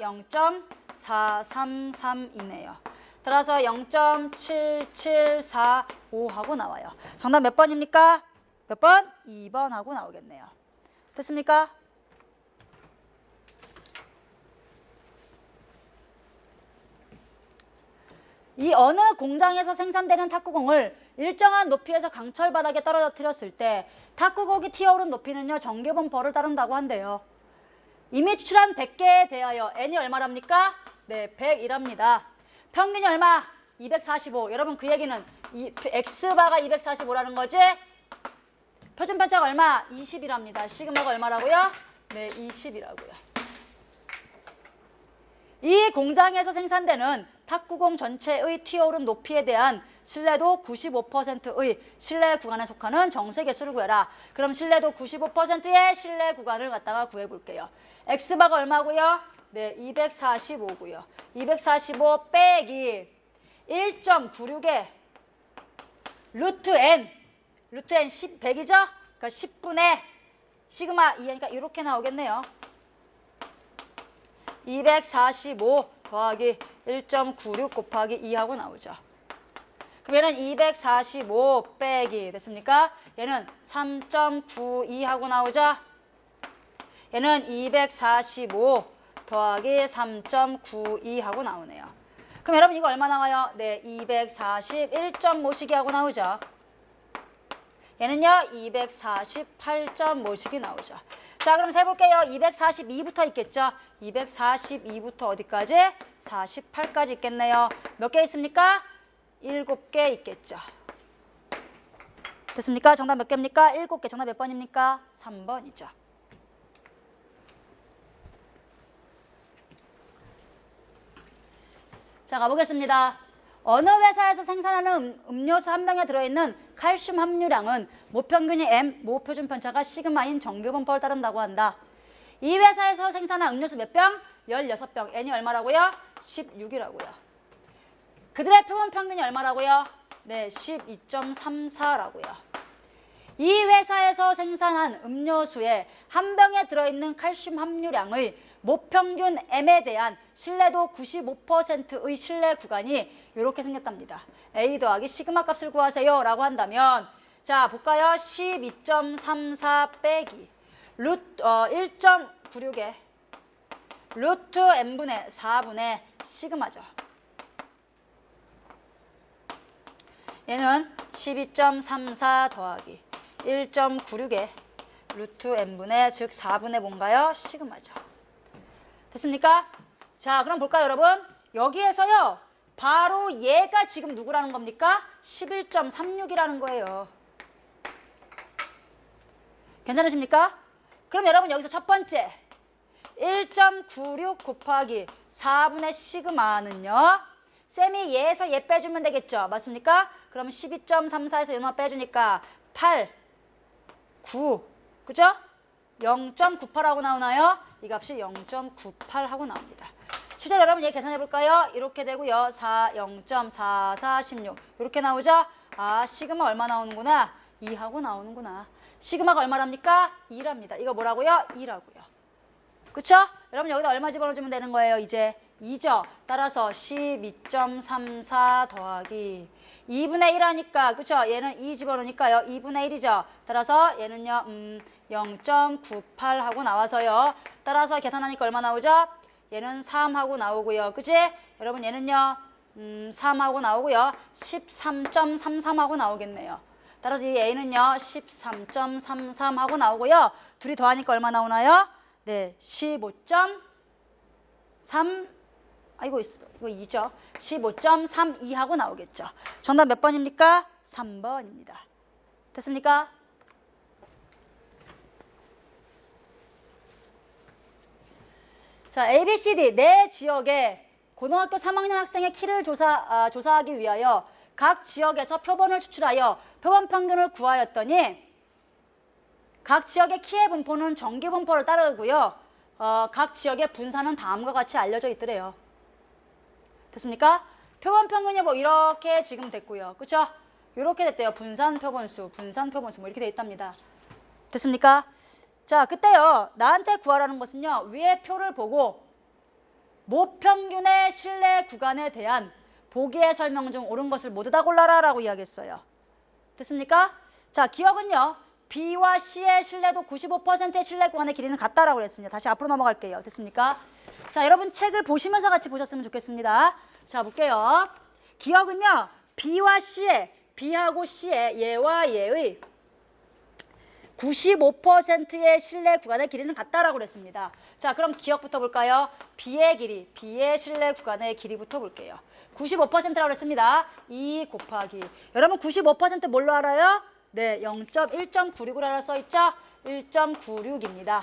0.433이네요. 따라서 0.7745하고 나와요. 정답 몇 번입니까? 몇 번? 2번 하고 나오겠네요. 됐습니까? 이 어느 공장에서 생산되는 탁구공을 일정한 높이에서 강철 바닥에 떨어뜨렸을 때 탁구공이 튀어오른 높이는요. 정규분 벌을 따른다고 한대요. 이미 추출한 100개에 대하여 n이 얼마랍니까? 네, 100이랍니다. 평균이 얼마? 245. 여러분 그 얘기는 x바가 245라는 거지? 표준 편차가 얼마? 20이랍니다. 시그마가 얼마라고요? 네, 20이라고요. 이 공장에서 생산되는 탁구공 전체의 튀어오른 높이에 대한 신뢰도 95%의 신뢰 구간에 속하는 정세 개수를 구해라. 그럼 신뢰도 95%의 신뢰 구간을 갖다가 구해볼게요. x바가 얼마고요? 네, 245고요. 245 빼기 1.96에 루트 n 100이죠? 그러니까 10분의 시그마 2니까 이렇게 나오겠네요. 245 더하기 1.96 곱하기 2하고 나오죠. 그럼 얘는 245 빼기 됐습니까? 얘는 3.92하고 나오죠. 얘는 245 더하기 3.92하고 나오네요. 그럼 여러분 이거 얼마 나와요? 네, 241.5씩이 하고 나오죠. 얘는요 248.5씩이 나오죠. 자 그럼 세볼게요. 242부터 있겠죠. 242부터 어디까지? 48까지 있겠네요. 몇 개 있습니까? 7개 있겠죠. 됐습니까? 정답 몇 개입니까? 7개. 정답 몇 번입니까? 3번이죠. 자 가보겠습니다. 어느 회사에서 생산하는 음료수 한 병에 들어있는 칼슘 함유량은 모평균이 m, 모표준 편차가 시그마인 정규분포를 따른다고 한다. 이 회사에서 생산한 음료수 몇 병? 16병. n이 얼마라고요? 16이라고요. 그들의 표본 평균이 얼마라고요? 네, 12.34라고요. 이 회사에서 생산한 음료수의 한 병에 들어있는 칼슘 함유량의 모평균 m에 대한 신뢰도 95%의 신뢰 구간이 이렇게 생겼답니다. a 더하기 시그마 값을 구하세요 라고 한다면 자 볼까요? 12.34 빼기 1.96에 루트 n분의 4분의 시그마죠. 얘는 12.34 더하기 1.96에 루트 n분의 즉 4분의 뭔가요? 시그마죠. 됐습니까? 자 그럼 볼까요 여러분? 여기에서요 바로 얘가 지금 누구라는 겁니까? 11.36이라는 거예요. 괜찮으십니까? 그럼 여러분 여기서 첫 번째 1.96 곱하기 4분의 시그마는요 쌤이 얘에서 얘 빼주면 되겠죠. 맞습니까? 그럼 12.34에서 얘만 빼주니까 8, 9 그죠? 0.98하고 나오나요? 이 값이 0.98하고 나옵니다. 실제로 여러분 얘 계산해 볼까요? 이렇게 되고요. 0.4416 이렇게 나오죠? 아 시그마 얼마 나오는구나? 2하고 나오는구나. 시그마가 얼마랍니까? 2랍니다. 이거 뭐라고요? 2라고요. 그쵸? 여러분 여기다 얼마 집어넣어주면 되는 거예요? 이제 2죠. 따라서 12.34 더하기 2분의 1 하니까 그쵸? 얘는 2 집어넣으니까요. 2분의 1이죠. 따라서 얘는요 0.98 하고 나와서요. 따라서 계산하니까 얼마 나오죠? 얘는 3하고 나오고요. 그치? 여러분 얘는요 3하고 나오고요. 13.33하고 나오겠네요. 따라서 이 A는요 13.33 하고 나오고요. 둘이 더하니까 얼마 나오나요? 네 15.3 이거 2죠. 15.32 하고 나오겠죠. 정답 몇 번입니까? 3번입니다. 됐습니까? 자, ABCD 내 지역에 고등학교 3학년 학생의 키를 조사하기 위하여 각 지역에서 표본을 추출하여 표본 평균을 구하였더니 각 지역의 키의 분포는 정규 분포를 따르고요. 각 지역의 분산은 다음과 같이 알려져 있더래요. 됐습니까? 표본 평균이 뭐 이렇게 지금 됐고요. 그쵸? 이렇게 됐대요. 분산 표본수 뭐 이렇게 돼 있답니다. 됐습니까? 자, 그때요. 나한테 구하라는 것은요. 위의 표를 보고 모평균의 신뢰 구간에 대한 보기의 설명 중 옳은 것을 모두 다 골라라 라고 이야기했어요. 됐습니까? 자, 기억은요. B와 C의 신뢰도 95%의 신뢰 구간의 길이는 같다라고 그랬습니다. 다시 앞으로 넘어갈게요. 됐습니까? 자, 여러분 책을 보시면서 같이 보셨으면 좋겠습니다. 자, 볼게요. 기억은요. B와 C의 B하고 C의 얘와 얘의 95%의 신뢰 구간의 길이는 같다라고 그랬습니다. 자, 그럼 기억부터 볼까요? B의 길이, B의 신뢰 구간의 길이부터 볼게요. 95%라고 그랬습니다. 2 곱하기. 여러분 95% 뭘로 알아요? 네, 1.96으로 써있죠? 1.96입니다.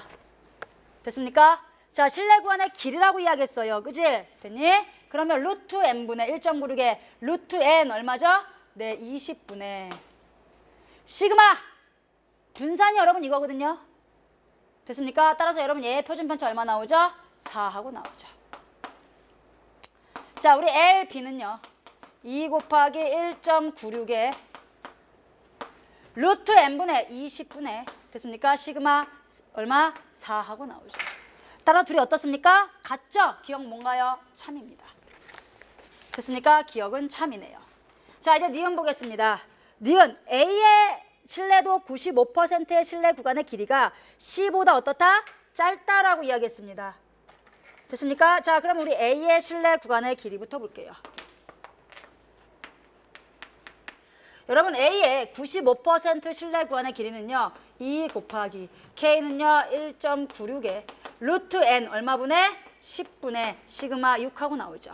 됐습니까? 자, 신뢰 구간의 길이라고 이야기했어요. 그지? 됐니? 그러면 루트 n분의 1.96에 루트 n 얼마죠? 네, 20분의 시그마 분산이 여러분 이거거든요. 됐습니까? 따라서 여러분 얘의 표준편차 얼마 나오죠? 4하고 나오죠. 자, 우리 LB는요. 2 곱하기 1.96에 루트 n분의 20분의 됐습니까? 시그마 얼마? 4하고 나오죠. 따라 둘이 어떻습니까? 같죠? 기억 뭔가요? 참입니다. 됐습니까? 기억은 참이네요. 자, 이제 니은 보겠습니다. 니은 A의 신뢰도 95%의 신뢰 구간의 길이가 C보다 어떻다? 짧다라고 이야기했습니다. 됐습니까? 자, 그럼 우리 A의 신뢰 구간의 길이부터 볼게요. 여러분 A의 95% 신뢰 구간의 길이는요. 2 곱하기 K는요. 1.96에 루트 N 얼마분의? 10분의 시그마 6하고 나오죠.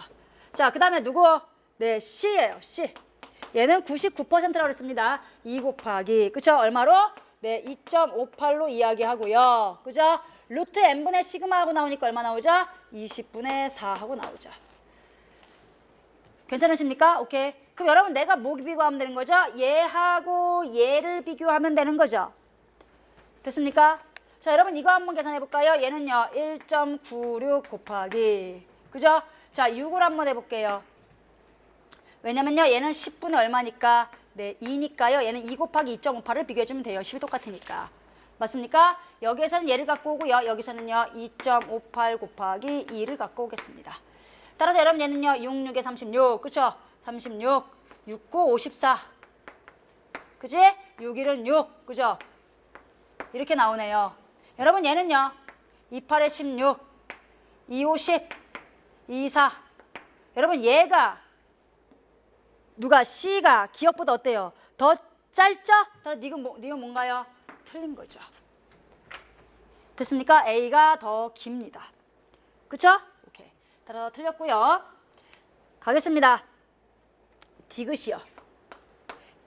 자, 그 다음에 누구? 네, C예요. C. 얘는 99%라고 했습니다. 2 곱하기 그쵸? 얼마로? 네, 2.58로 이야기하고요. 그죠? 루트 n분의 시그마 하고 나오니까 얼마 나오죠? 20분의 4 하고 나오죠. 괜찮으십니까? 오케이. 그럼 여러분 내가 뭐 비교하면 되는 거죠? 얘하고 얘를 비교하면 되는 거죠. 됐습니까? 자, 여러분 이거 한번 계산해 볼까요? 얘는요. 1.96 곱하기 그죠? 자, 6을 한번 해볼게요. 왜냐면요. 얘는 10분의 얼마니까? 네, 2니까요. 얘는 2 곱하기 2.58을 비교해주면 돼요. 10이 똑같으니까. 맞습니까? 여기에서는 얘를 갖고 오고요. 여기서는요. 2.58 곱하기 2를 갖고 오겠습니다. 따라서 여러분 얘는요. 6, 6에 36. 그쵸? 36. 6, 9, 54. 그지? 6, 1은 6. 그죠? 이렇게 나오네요. 여러분 얘는요. 2, 8에 16. 2, 5, 10. 2, 4. 여러분 얘가 누가 C가 기억보다 어때요? 더 짧죠? 따라 니은 뭔가요? 틀린 거죠. 됐습니까? A가 더 깁니다. 그쵸? 오케이. 따라 틀렸고요. 가겠습니다. 디귿이요.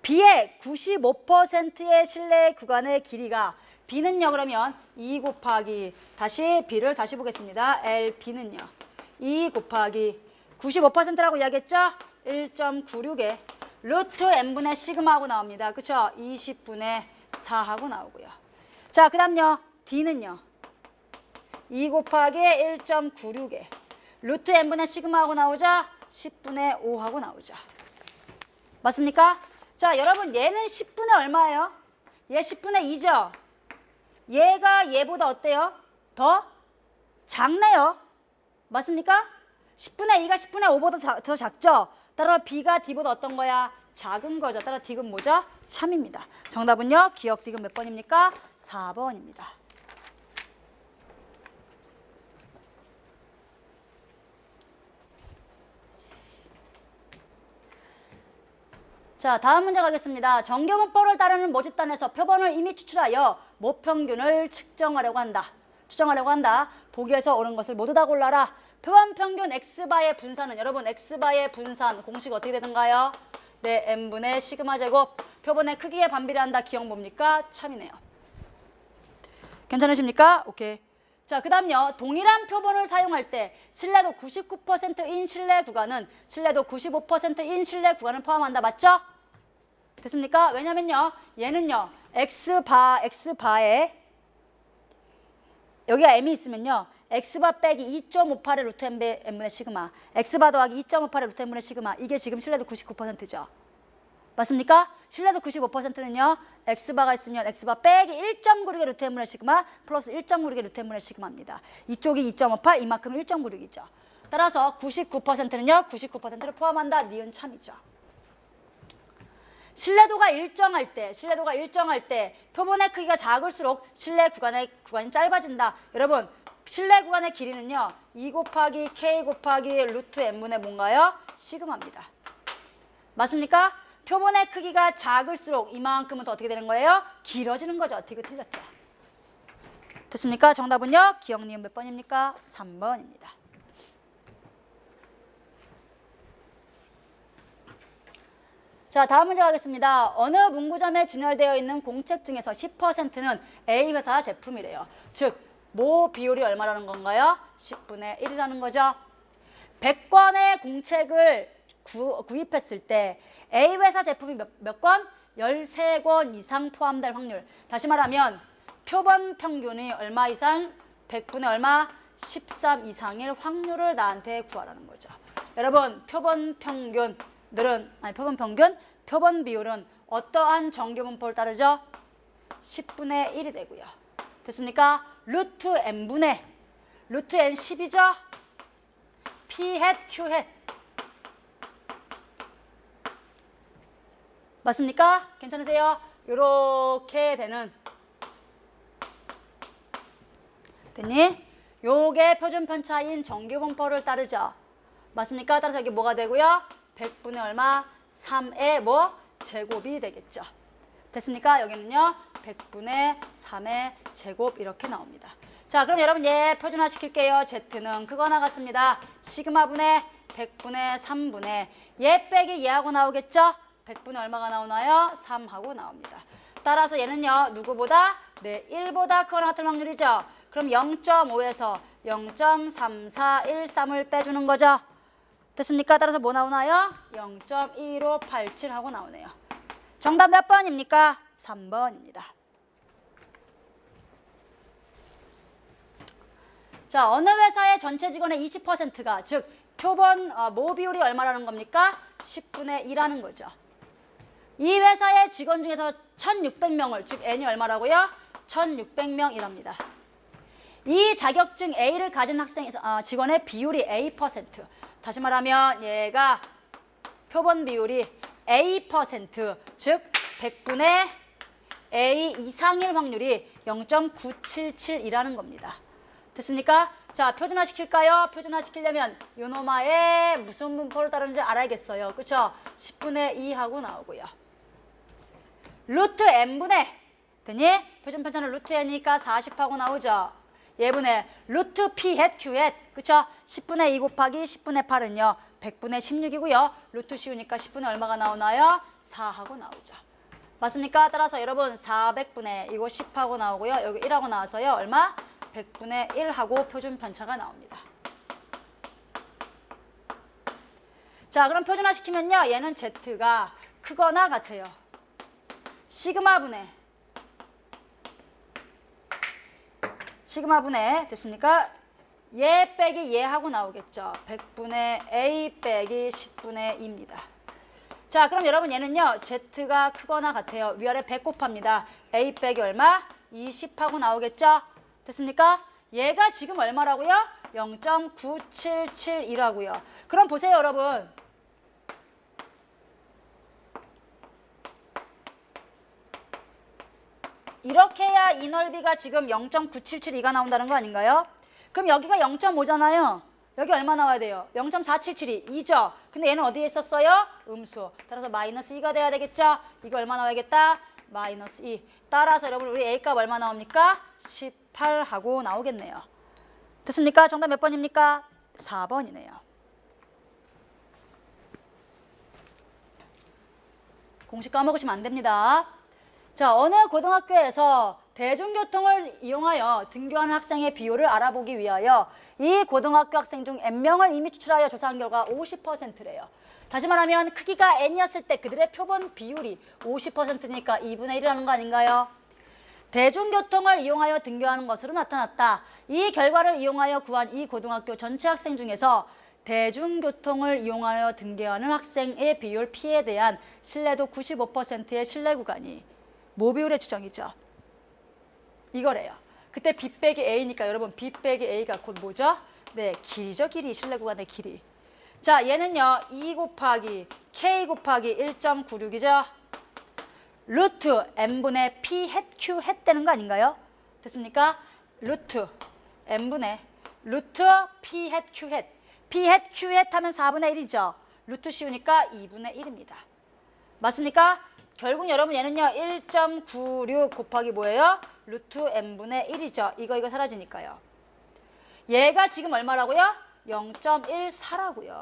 B의 95%의 신뢰 구간의 길이가 B는요. 그러면 2 곱하기 다시 B를 다시 보겠습니다. LB는요. 2 곱하기 95%라고 이야기했죠? 1.96에 루트 n분의 시그마하고 나옵니다. 그쵸? 20분의 4하고 나오고요. 자, 그 다음요. D는요. 2 곱하기 1.96에 루트 n분의 시그마하고 나오죠? 10분의 5하고 나오죠. 맞습니까? 자, 여러분 얘는 10분의 얼마예요? 얘 10분의 2죠? 얘가 얘보다 어때요? 더 작네요. 맞습니까? 10분의 2가 10분의 5보다 더 작죠? 따라 B가 D보다 어떤 거야? 작은 거죠. 따라 D는 뭐죠? 참입니다. 정답은요. 기억 D는 몇 번입니까? 4번입니다. 자, 다음 문제 가겠습니다. 정교분법을 따르는 모집단에서 표본을 이미 추출하여 모평균을 측정하려고 한다. 보기에서 옳은 것을 모두 다 골라라. 표본 평균 X바의 분산은 여러분 X바의 분산 공식 어떻게 되던가요? 네, n분의 시그마 제곱. 표본의 크기에 반비례한다. 기억 뭡니까? 참이네요. 괜찮으십니까? 오케이. 자, 그 다음요. 동일한 표본을 사용할 때 신뢰도 99%인 신뢰 구간은 신뢰도 95%인 신뢰 구간을 포함한다. 맞죠? 됐습니까? 왜냐면요. 얘는요. x바에 여기가 m이 있으면요. x바 빼기 2.58의 루트 n분의 시그마, x바 더하기 2.58의 루트 n분의 시그마, 이게 지금 신뢰도 99%죠. 맞습니까? 신뢰도 95%는요. x바가 있으면 x바 빼기 1.96의 루트 n분의 시그마 플러스 1.96의 루트 n분의 시그마입니다. 이쪽이 2.58, 이만큼 1.96이죠. 따라서 99%는요. 99%를 포함한다. 니은 참이죠. 신뢰도가 일정할 때 표본의 크기가 작을수록 신뢰 구간이 짧아진다. 여러분, 신뢰 구간의 길이는요. 2 곱하기 k 곱하기 루트 n분의 뭔가요? 시그마입니다. 맞습니까? 표본의 크기가 작을수록 이만큼은 더 어떻게 되는 거예요? 길어지는 거죠. 어떻게 틀렸죠? 됐습니까? 정답은요. 기억 니은 몇 번입니까? 3번입니다. 자, 다음 문제 가겠습니다. 어느 문구점에 진열되어 있는 공책 중에서 10%는 A 회사 제품이래요. 즉, 모 비율이 얼마라는 건가요? 10분의 1이라는 거죠. 100권의 공책을 구입했을 때 A 회사 제품이 몇 권? 13권 이상 포함될 확률. 다시 말하면 표본 평균이 얼마 이상? 100분의 얼마? 13 이상일 확률을 나한테 구하라는 거죠. 여러분, 표본 비율은 어떠한 정규분포를 따르죠? 10분의 1이 되고요. 됐습니까? 루트 n 10이죠? p hat, q hat. 맞습니까? 괜찮으세요? 요렇게 되는. 됐니? 요게 표준 편차인 정규분포를 따르죠. 맞습니까? 따라서 여기 뭐가 되고요? 100분의 얼마? 3의 뭐? 제곱이 되겠죠. 됐습니까? 여기는요. 100분의 3의 제곱 이렇게 나옵니다. 자, 그럼 여러분 얘 표준화 시킬게요. Z는 그거 나갔습니다. 시그마분의 100분의 3분의 얘 빼기 얘하고 나오겠죠? 100분의 얼마가 나오나요? 3하고 나옵니다. 따라서 얘는요. 누구보다? 네, 1보다 크거나 같은 확률이죠. 그럼 0.5에서 0.3413을 빼주는 거죠. 됐습니까? 따라서 뭐 나오나요? 0.1587하고 나오네요. 정답 몇 번입니까? 3번입니다. 자, 어느 회사의 전체 직원의 20%가 즉 표본 모 비율이 얼마라는 겁니까? 10분의 2라는 거죠. 이 회사의 직원 중에서 1600명을 즉 n이 얼마라고요? 1600명이랍니다. 이 자격증 A를 가진 직원의 비율이 A%. 다시 말하면 얘가 표본 비율이 A%, 즉 100분의 A 이상일 확률이 0.977이라는 겁니다. 됐습니까? 자, 표준화 시킬까요? 표준화 시키려면 요노마의 무슨 분포를 따르는지 알아야겠어요. 그쵸? 10분의 2하고 나오고요. 루트 n분의, 됐니? 표준 편차는 루트 n이니까 40하고 나오죠. 얘분의 루트 p hat q hat, 그쵸? 10분의 2 곱하기 10분의 8은요. 100분의 16이고요. 루트 씌우니까 10분의 얼마가 나오나요? 4하고 나오죠. 맞습니까? 따라서 여러분 400분의 이거 10하고 나오고요. 여기 1하고 나와서요. 얼마? 100분의 1하고 표준 편차가 나옵니다. 자, 그럼 표준화 시키면요. 얘는 Z가 크거나 같아요. 시그마분의 됐습니까? 얘 빼기 얘 하고 나오겠죠. 100분의 A 빼기 10분의 2입니다. 자, 그럼 여러분 얘는요. Z가 크거나 같아요. 위아래 100 곱합니다. A 빼기 얼마? 20하고 나오겠죠. 됐습니까? 얘가 지금 얼마라고요? 0.977이라고요. 그럼 보세요, 여러분. 이렇게 해야 이 넓이가 지금 0.9772가 나온다는 거 아닌가요? 그럼 여기가 0.5잖아요. 여기 얼마 나와야 돼요? 0.4772, 2죠? 근데 얘는 어디에 있었어요? 음수. 따라서 마이너스 2가 돼야 되겠죠? 이거 얼마 나와야겠다? 마이너스 2. 따라서 여러분 우리 A값 얼마 나옵니까? 18하고 나오겠네요. 됐습니까? 정답 몇 번입니까? 4번이네요. 공식 까먹으시면 안 됩니다. 자, 어느 고등학교에서 대중교통을 이용하여 등교하는 학생의 비율을 알아보기 위하여 이 고등학교 학생 중 N명을 이미 추출하여 조사한 결과 50%래요. 다시 말하면 크기가 N이었을 때 그들의 표본 비율이 50%니까 2분의 1이라는 거 아닌가요? 대중교통을 이용하여 등교하는 것으로 나타났다. 이 결과를 이용하여 구한 이 고등학교 전체 학생 중에서 대중교통을 이용하여 등교하는 학생의 비율 P에 대한 신뢰도 95%의 신뢰 구간이 뭐 비율의 추정이죠? 이거래요. 그때 B 빼기 A니까 여러분 B 빼기 A가 곧 뭐죠? 네, 길이죠. 길이. 신뢰 구간의 길이. 자, 얘는요. 2 곱하기 K 곱하기 1.96이죠. 루트 N분의 P 햇 Q 햇 되는 거 아닌가요? 됐습니까? 루트 N분의 루트 P 햇 Q 햇. P 햇 Q 햇 하면 4분의 1이죠. 루트 씌우니까 2분의 1입니다. 맞습니까? 결국 여러분 얘는요. 1.96 곱하기 뭐예요? 루트 N분의 1이죠. 이거 사라지니까요. 얘가 지금 얼마라고요? 0.14라고요.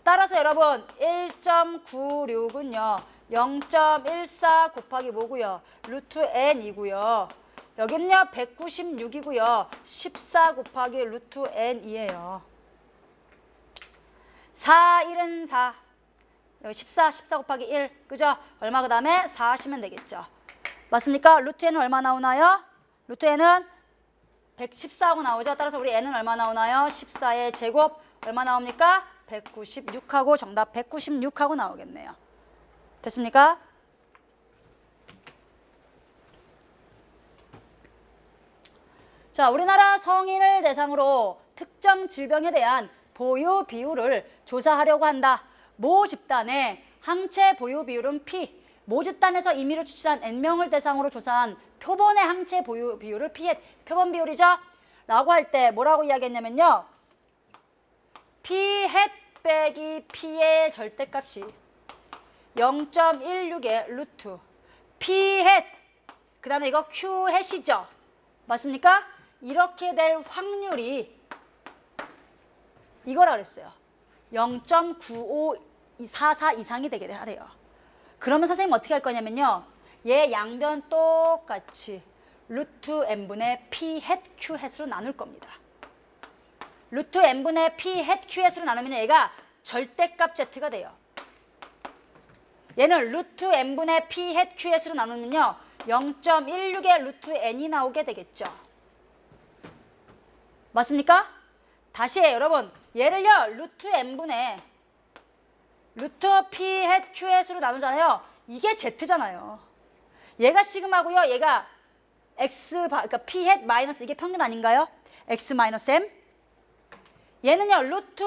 따라서 여러분 1.96은요. 0.14 곱하기 뭐고요? 루트 N이고요. 여기는요. 196이고요. 14 곱하기 루트 N이에요. 4, 1은 4. 여기 14 곱하기 1. 그죠? 얼마 그 다음에 4 하시면 되겠죠. 맞습니까? 루트 N은 얼마 나오나요? 루트 N은 114하고 나오죠. 따라서 우리 N은 얼마 나오나요? 14의 제곱 얼마 나옵니까? 196하고 정답 196하고 나오겠네요. 됐습니까? 자, 우리나라 성인을 대상으로 특정 질병에 대한 보유 비율을 조사하려고 한다. 모 집단의 항체 보유 비율은 P. 모 집단에서 임의를 추출한 N명을 대상으로 조사한 표본의 항체 보유 비율을 P의 표본 비율이죠. 라고 할 때 뭐라고 이야기했냐면요. P 햇 빼기 P의 절대값이 0.16의 루트 P 햇 그 다음에 이거 Q 햇이죠. 맞습니까? 이렇게 될 확률이 이거라 그랬어요. 0.9544 이상이 되게 하래요. 그러면 선생님 어떻게 할 거냐면요. 얘 양변 똑같이 루트 n분의 p 햇 q 햇으로 나눌 겁니다. 루트 n분의 p 햇 q 햇으로 나누면 얘가 절대값 z가 돼요. 얘는 루트 n분의 p 햇 q 햇으로 나누면요. 0.16의 루트 n이 나오게 되겠죠. 맞습니까? 다시 해요, 여러분. 얘를요. 루트 n분의 루트 p 햇 q 햇으로 나누잖아요. 이게 z잖아요. 얘가 시그마고요. 얘가 x 그러니까 p 햇 마이너스 이게 평균 아닌가요? x 마이너스 m. 얘는요. 루트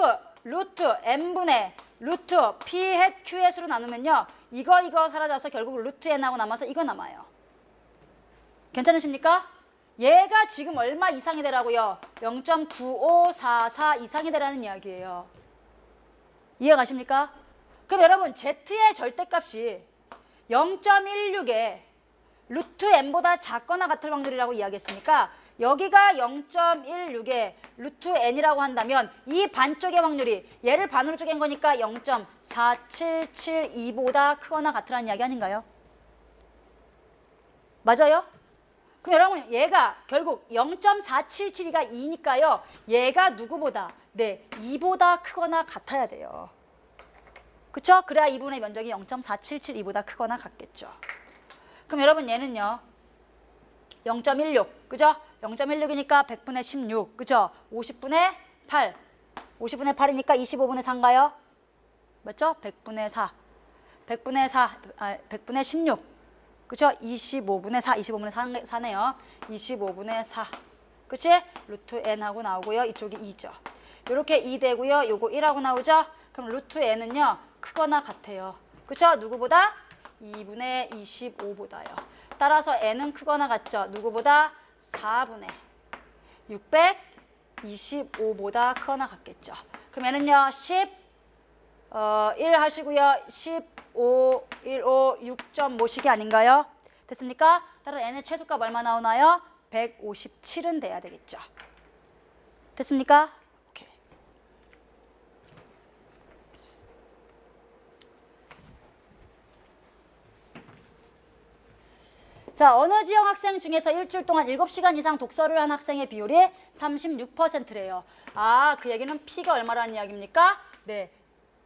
n분의 루트 p 햇 q 햇으로 나누면요. 이거 사라져서 결국 루트 n하고 남아서 이거 남아요. 괜찮으십니까? 얘가 지금 얼마 이상이 되라고요? 0.9544 이상이 되라는 이야기예요. 이해가십니까? 그럼 여러분 z의 절대값이 0.16의 루트 n보다 작거나 같을 확률이라고 이야기했으니까 여기가 0.16의 루트 n이라고 한다면 이 반쪽의 확률이 얘를 반으로 쪼갠 거니까 0.4772보다 크거나 같으라는 이야기 아닌가요? 맞아요? 그럼 여러분 얘가 결국 0.477이가 2니까요. 얘가 누구보다? 네, 2보다 크거나 같아야 돼요. 그쵸? 그래야 2분의 면적이 0.4772보다 크거나 같겠죠. 그럼 여러분 얘는요. 0.16, 그죠? 0.16이니까 100분의 16, 그죠? 50분의 8. 50분의 8이니까 25분의 4인가요? 맞죠? 100분의 4. 100분의 16. 그죠? 25분의 4. 25분의 4네요. 25분의 4. 그치? 루트 n하고 나오고요. 이쪽이 2죠. 이렇게 2 되고요. 요거 1하고 나오죠? 그럼 루트 n은요. 크거나 같아요. 그쵸? 누구보다? 2분의 25보다요. 따라서 n은 크거나 같죠? 누구보다? 4분의 625보다 크거나 같겠죠. 그럼 얘는요. 1 하시고요. 15, 15, 6.5식이 아닌가요? 됐습니까? 따라서 n의 최소값 얼마 나오나요? 157은 돼야 되겠죠. 됐습니까? 오케이. 자, 어느 지역 학생 중에서 일주일 동안 7시간 이상 독서를 한 학생의 비율이 36%래요. 아, 그 얘기는 P가 얼마라는 이야기입니까? 네,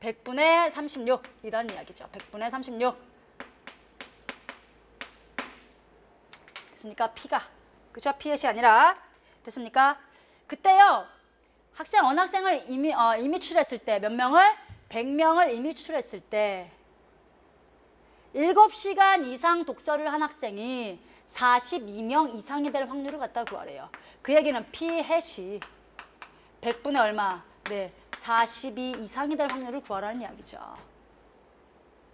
100분의 36 이런 이야기죠. 100분의 36. 됐습니까? P가. 그쵸? P햇이 아니라. 됐습니까? 그때요. 학생, 어느 학생을 이미 추출했을 때 몇 명을? 100명을 이미 추출했을 때 7시간 이상 독서를 한 학생이 42명 이상이 될 확률을 갖다 구하래요. 그 얘기는 P햇이 100분의 얼마? 네, 42 이상이 될 확률을 구하라는 이야기죠.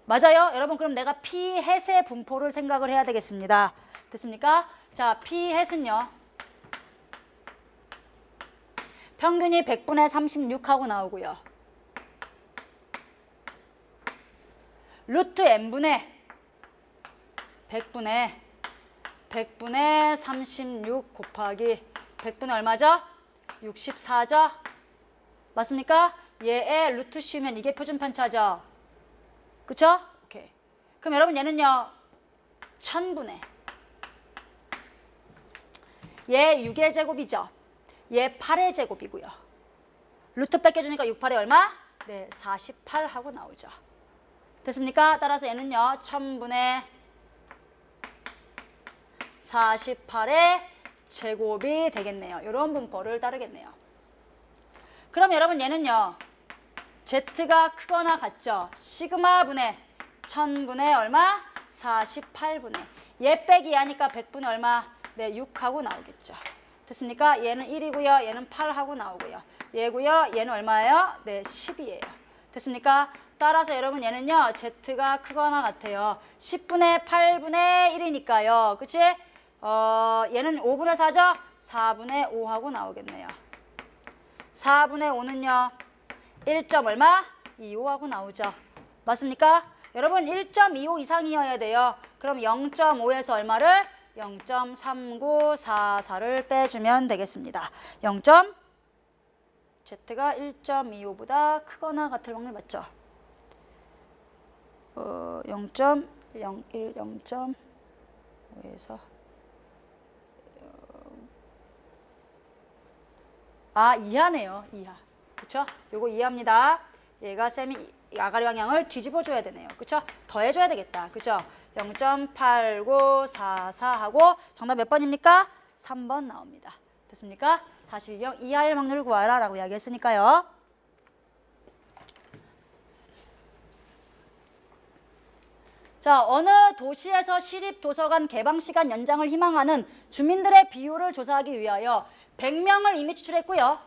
맞아요? 여러분, 그럼 내가 P햇의 분포를 생각을 해야 되겠습니다. 됐습니까? 자, P햇은요. 평균이 100분의 36하고 나오고요. 루트 n분의 100분의 36 곱하기 100분의 얼마죠? 64죠? 맞습니까? 얘의 루트 씌우면 이게 표준 편차죠? 그쵸? 오케이. 그럼 여러분 얘는요. 1000분의 얘 6의 제곱이죠? 얘 8의 제곱이고요. 루트 뺏겨주니까 6, 8이 얼마? 네, 48 하고 나오죠. 됐습니까? 따라서 얘는요. 1000분의 48의 제곱이 되겠네요. 이런 분포를 따르겠네요. 그럼 여러분 얘는요. Z가 크거나 같죠? 시그마 분의 1000분의 얼마? 48분의 얘 빼기 하니까 100분의 얼마? 네, 6하고 나오겠죠. 됐습니까? 얘는 1이고요. 얘는 8하고 나오고요. 얘고요. 얘는 얼마예요? 네, 10이에요. 됐습니까? 따라서 여러분 얘는요. Z가 크거나 같아요. 10분의 8분의 1이니까요. 그치? 얘는 5분의 4죠? 4분의 5하고 나오겠네요. 4분의 5는요. 1. 얼마? 25하고 나오죠. 맞습니까? 여러분 1.25 이상이어야 돼요. 그럼 0.5에서 얼마를? 0.3944를 빼주면 되겠습니다. Z가 1.25보다 크거나 같을 확률 맞죠? 0.01, 0.5에서 이하네요. 이하. 그쵸? 요거 이하입니다. 얘가 쌤이 아가리 방향을 뒤집어 줘야 되네요. 그쵸? 더해 줘야 되겠다. 그쵸? 0.8944하고 정답 몇 번입니까? 3번 나옵니다. 됐습니까? 42형 이하일 확률을 구하라 라고 이야기했으니까요. 자, 어느 도시에서 시립도서관 개방시간 연장을 희망하는 주민들의 비율을 조사하기 위하여 100명을 이미 추출했고요.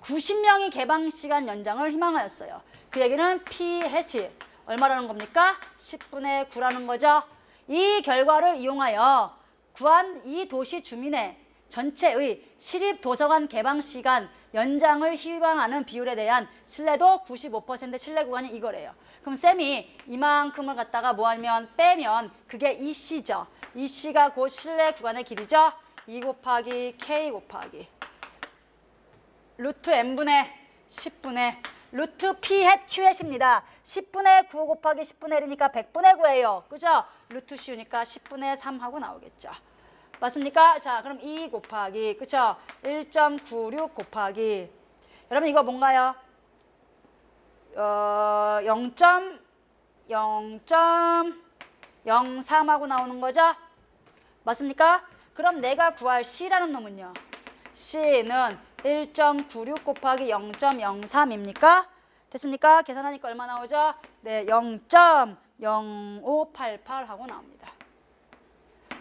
90명이 개방시간 연장을 희망하였어요. 그 얘기는 P햇이 얼마라는 겁니까? 10분의 9라는 거죠. 이 결과를 이용하여 구한 이 도시 주민의 전체의 시립도서관 개방시간 연장을 희망하는 비율에 대한 신뢰도 95% 신뢰 구간이 이거래요. 그럼 쌤이 이만큼을 갖다가 뭐 하면 빼면 그게 EC죠. EC가 그 신뢰 구간의 길이죠. 2 곱하기 K 곱하기 루트 n분의 10분의 루트 P햇 Q햇입니다. 10분의 9 곱하기 10분의 1이니까 100분의 9예요. 그죠? 루트 씌우니까 10분의 3 하고 나오겠죠. 맞습니까? 자, 그럼 2 곱하기 그쵸? 1.96 곱하기 여러분 이거 뭔가요? 0.03하고 나오는 거죠? 맞습니까? 그럼 내가 구할 C라는 놈은요. C는 1.96 곱하기 0.03입니까? 됐습니까? 계산하니까 얼마 나오죠? 네, 0.0588 하고 나옵니다.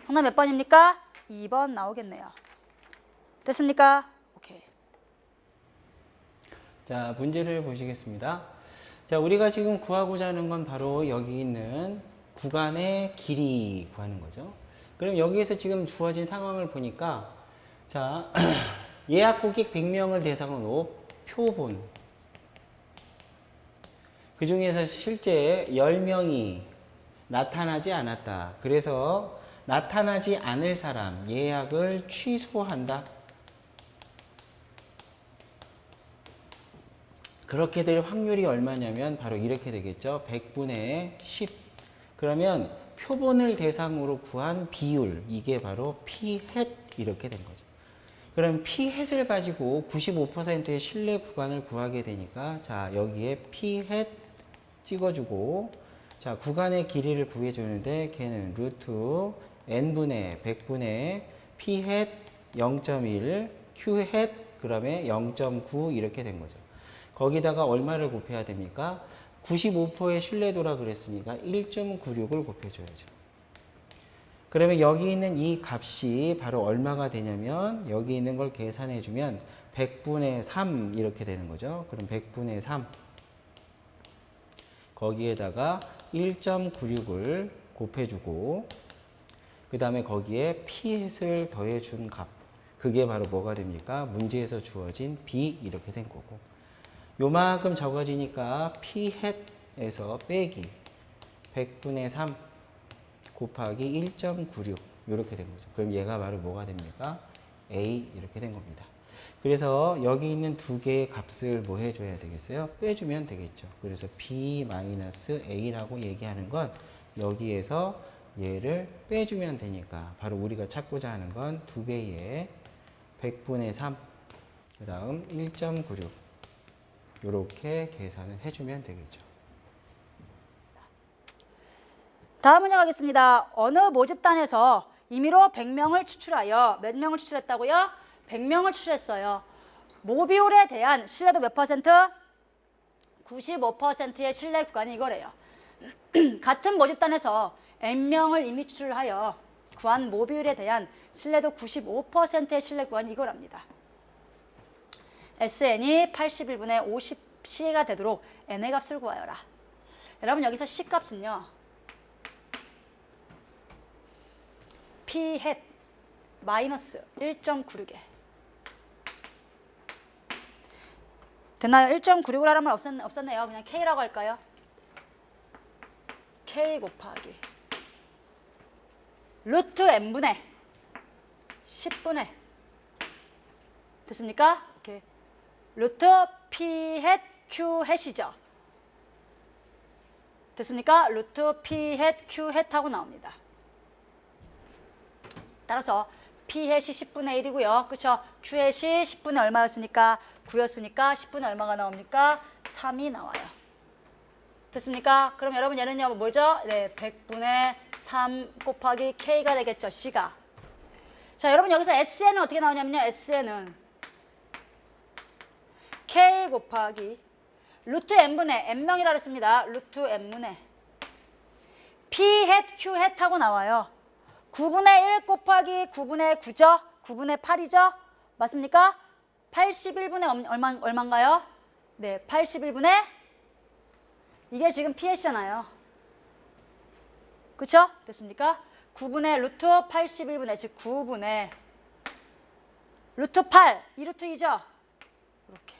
정답 몇 번입니까? 2번 나오겠네요. 됐습니까? 오케이. 자, 문제를 보시겠습니다. 자, 우리가 지금 구하고자 하는 건 바로 여기 있는 구간의 길이 구하는 거죠. 그럼 여기에서 지금 주어진 상황을 보니까 자, 예약 고객 100명을 대상으로 표본 그 중에서 실제 10명이 나타나지 않았다. 그래서 나타나지 않을 사람 예약을 취소한다. 그렇게 될 확률이 얼마냐면 바로 이렇게 되겠죠. 100분의 10. 그러면 표본을 대상으로 구한 비율, 이게 바로 p 햇 이렇게 된 거죠. 그럼 p 햇을 가지고 95%의 신뢰 구간을 구하게 되니까 자, 여기에 p 햇 찍어주고 자, 구간의 길이를 구해주는데 걔는 루트 n분의 100분의 p 햇 0.1 q 햇 그다음에 0.9 이렇게 된 거죠. 거기다가 얼마를 곱해야 됩니까? 95%의 신뢰도라 그랬으니까 1.96을 곱해줘야죠. 그러면 여기 있는 이 값이 바로 얼마가 되냐면 여기 있는 걸 계산해주면 100분의 3 이렇게 되는 거죠. 그럼 100분의 3 거기에다가 1.96을 곱해주고 그 다음에 거기에 p햇을 더해준 값 그게 바로 뭐가 됩니까? 문제에서 주어진 b 이렇게 된 거고 요만큼 적어지니까 p햇에서 빼기 100분의 3 곱하기 1.96 이렇게 된 거죠. 그럼 얘가 바로 뭐가 됩니까? a 이렇게 된 겁니다. 그래서 여기 있는 두 개의 값을 뭐 해줘야 되겠어요? 빼주면 되겠죠. 그래서 b-a라고 얘기하는 건 여기에서 얘를 빼주면 되니까 바로 우리가 찾고자 하는 건 2배의 100분의 3 그 다음 1.96 이렇게 계산을 해주면 되겠죠. 다음 문제 가겠습니다. 어느 모집단에서 임의로 100명을 추출하여 몇 명을 추출했다고요? 100명을 추출했어요. 모비율에 대한 신뢰도 몇 퍼센트? 95%의 신뢰 구간이 이거래요. 같은 모집단에서 n명을 이미 추출하여 구한 모비율에 대한 신뢰도 95%의 신뢰 구간이 이거랍니다. SN이 81분의 50C가 되도록 N의 값을 구하여라. 여러분 여기서 C 값은요. P 햇 마이너스 1.96에 됐나요? 1.96을 하라는 말 없었네요. 그냥 K라고 할까요? K 곱하기 루트 N분의 10분의 됐습니까? 오케이. 루트 P 햇 Q 햇이죠. 됐습니까? 루트 P 햇 Q 햇 하고 나옵니다. 따라서 P 햇이 10분의 1이고요. 그쵸? Q 햇이 10분의 얼마였으니까 9였으니까 10분의 얼마가 나옵니까? 3이 나와요. 됐습니까? 그럼 여러분 얘는요 뭐죠? 네, 100분의 3 곱하기 K가 되겠죠. C가. 자, 여러분 여기서 SN은 어떻게 나오냐면요. SN은 K 곱하기 루트 N분의 N명이라 그랬습니다. 루트 N분의 P 햇 Q 햇 하고 나와요. 9분의 1 곱하기 9분의 9죠? 9분의 8이죠? 맞습니까? 81분의 얼마인가요? 네, 81분의 이게 지금 PH잖아요. 그쵸? 됐습니까? 9분의 루트 81분의 즉 9분의 루트 8 이 루트 2죠? 이렇게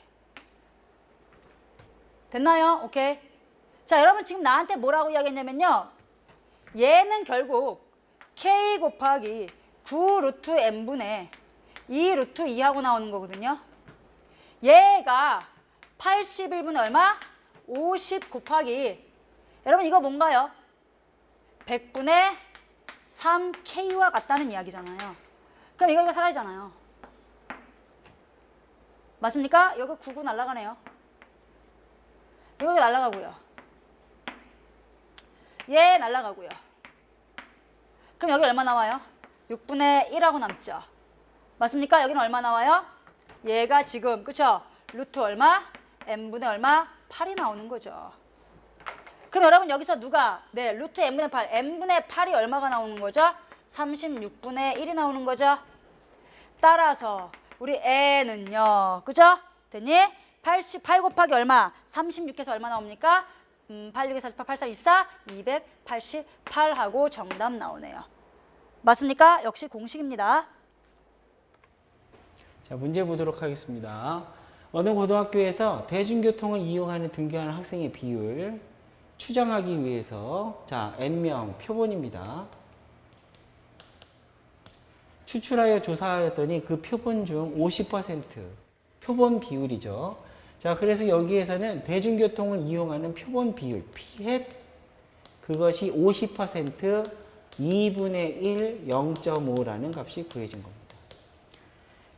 됐나요? 오케이. 자, 여러분 지금 나한테 뭐라고 이야기했냐면요. 얘는 결국 K 곱하기 9 루트 N분의 2 루트 2하고 나오는 거거든요. 얘가 81분의 얼마? 50 곱하기 여러분 이거 뭔가요? 100분의 3K와 같다는 이야기잖아요. 그럼 이거 사라지잖아요. 맞습니까? 여기 99 날아가네요. 이거 날아가고요. 얘 날아가고요. 그럼 여기 얼마 나와요? 6분의 1하고 남죠. 맞습니까? 여기는 얼마 나와요? 얘가 지금 그쵸? 루트 얼마? n분의 얼마? 8이 나오는 거죠. 그럼 여러분 여기서 누가 네 루트 n분의 8 n분의 8이 얼마가 나오는 거죠? 36분의 1이 나오는 거죠. 따라서 우리 n은요 그죠? 됐니? 88 곱하기 얼마? 36해서 얼마 나옵니까? 86에서 48, 84, 24, 288하고 정답 나오네요. 맞습니까? 역시 공식입니다. 자, 문제 보도록 하겠습니다. 어느 고등학교에서 대중교통을 이용하는 등교하는 학생의 비율 추정하기 위해서 자, n명 표본입니다. 추출하여 조사하였더니 그 표본 중 50% 표본 비율이죠. 자, 그래서 여기에서는 대중교통을 이용하는 표본 비율 P 햇 그것이 50% 2분의 1 0.5라는 값이 구해진 겁니다.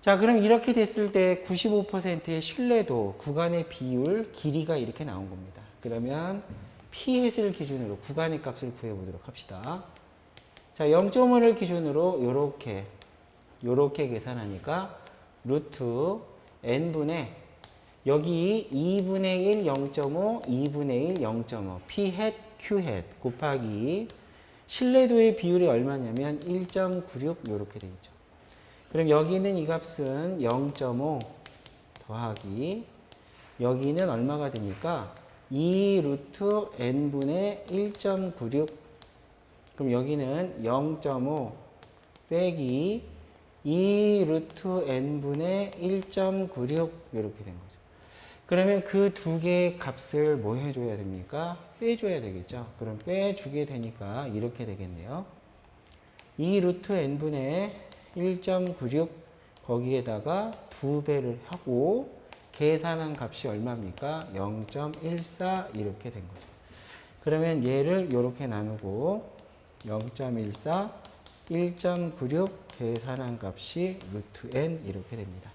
자, 그럼 이렇게 됐을 때 95%의 신뢰도, 구간의 비율, 길이가 이렇게 나온 겁니다. 그러면 p햇을 기준으로 구간의 값을 구해보도록 합시다. 자, 0.5를 기준으로 요렇게 계산하니까 루트 n분의 여기 2분의 1 0.5, 2분의 1 0.5 p햇 q햇 곱하기 신뢰도의 비율이 얼마냐면 1.96 요렇게 되겠죠. 그럼 여기는 이 값은 0.5 더하기 여기는 얼마가 되니까 2 루트 n분의 1.96 그럼 여기는 0.5 빼기 2 루트 n분의 1.96 이렇게 된 거죠. 그러면 그 두 개의 값을 뭐 해줘야 됩니까? 빼줘야 되겠죠. 그럼 빼주게 되니까 이렇게 되겠네요. 2 루트 n분의 1.96 거기에다가 2배를 하고 계산한 값이 얼마입니까? 0.14 이렇게 된 거죠. 그러면 얘를 이렇게 나누고 0.14, 1.96 계산한 값이 루트 n 이렇게 됩니다.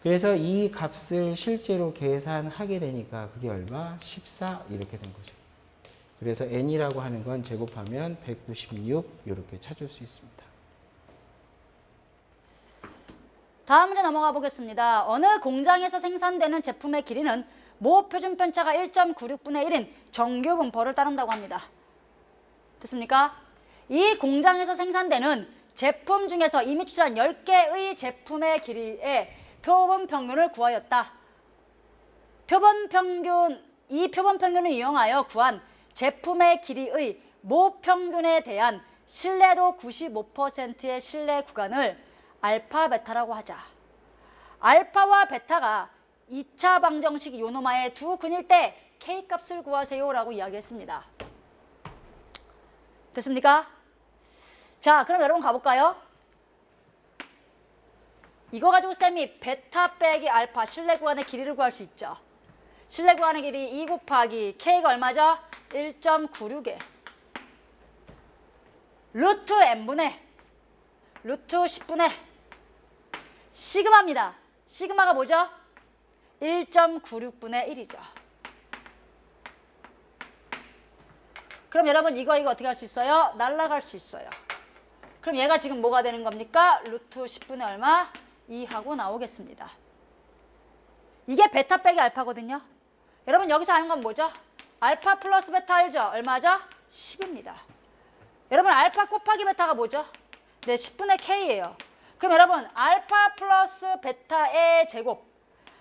그래서 이 값을 실제로 계산하게 되니까 그게 얼마? 14 이렇게 된 거죠. 그래서 n이라고 하는 건 제곱하면 196 이렇게 찾을 수 있습니다. 다음 문제 넘어가 보겠습니다. 어느 공장에서 생산되는 제품의 길이는 모 표준 편차가 1.96분의 1인 정규 분포를 따른다고 합니다. 됐습니까? 이 공장에서 생산되는 제품 중에서 이미 추출한 10개의 제품의 길이의 표본 평균을 구하였다. 이 표본 평균을 이용하여 구한 제품의 길이의 모 평균에 대한 신뢰도 95%의 신뢰 구간을 알파, 베타라고 하자. 알파와 베타가 2차 방정식 요노마의 두 근일 때 K값을 구하세요 라고 이야기했습니다. 됐습니까? 자, 그럼 여러분 가볼까요? 이거 가지고 쌤이 베타 빼기 알파 신뢰 구간의 길이를 구할 수 있죠. 신뢰 구간의 길이 2 곱하기 K가 얼마죠? 1.96에 루트 n분의 루트 10분의 시그마입니다. 시그마가 뭐죠? 1.96분의 1이죠. 그럼 여러분 이거 어떻게 할 수 있어요? 날라갈 수 있어요. 그럼 얘가 지금 뭐가 되는 겁니까? 루트 10분의 얼마? 2하고 나오겠습니다. 이게 베타 빼기 알파거든요. 여러분 여기서 아는 건 뭐죠? 알파 플러스 베타 알죠? 얼마죠? 10입니다. 여러분 알파 곱하기 베타가 뭐죠? 네, 10분의 K예요. 그럼 여러분 알파 플러스 베타의 제곱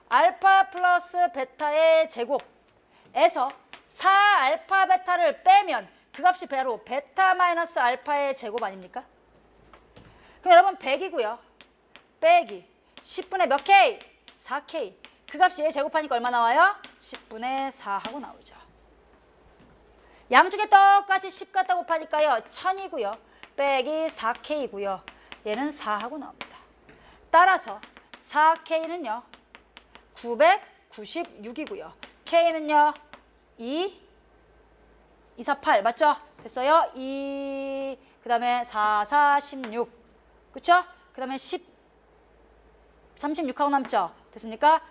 알파 플러스 베타의 제곱에서 4알파 베타를 빼면 그 값이 바로 베타 마이너스 알파의 제곱 아닙니까? 그럼 여러분 100이고요. 빼기 10분의 몇 K? 4K. 그 값이 얘 제곱하니까 얼마 나와요? 10분의 4 하고 나오죠. 양쪽에 똑같이 10 갖다 곱하니까요. 1000이고요. 빼기 4K고요. 얘는 4 하고 나옵니다. 따라서 4K는요. 996이고요. K는요. 248 맞죠? 됐어요? 그 다음에 4, 4, 16 그쵸? 그 다음에 36하고 남죠? 됐습니까?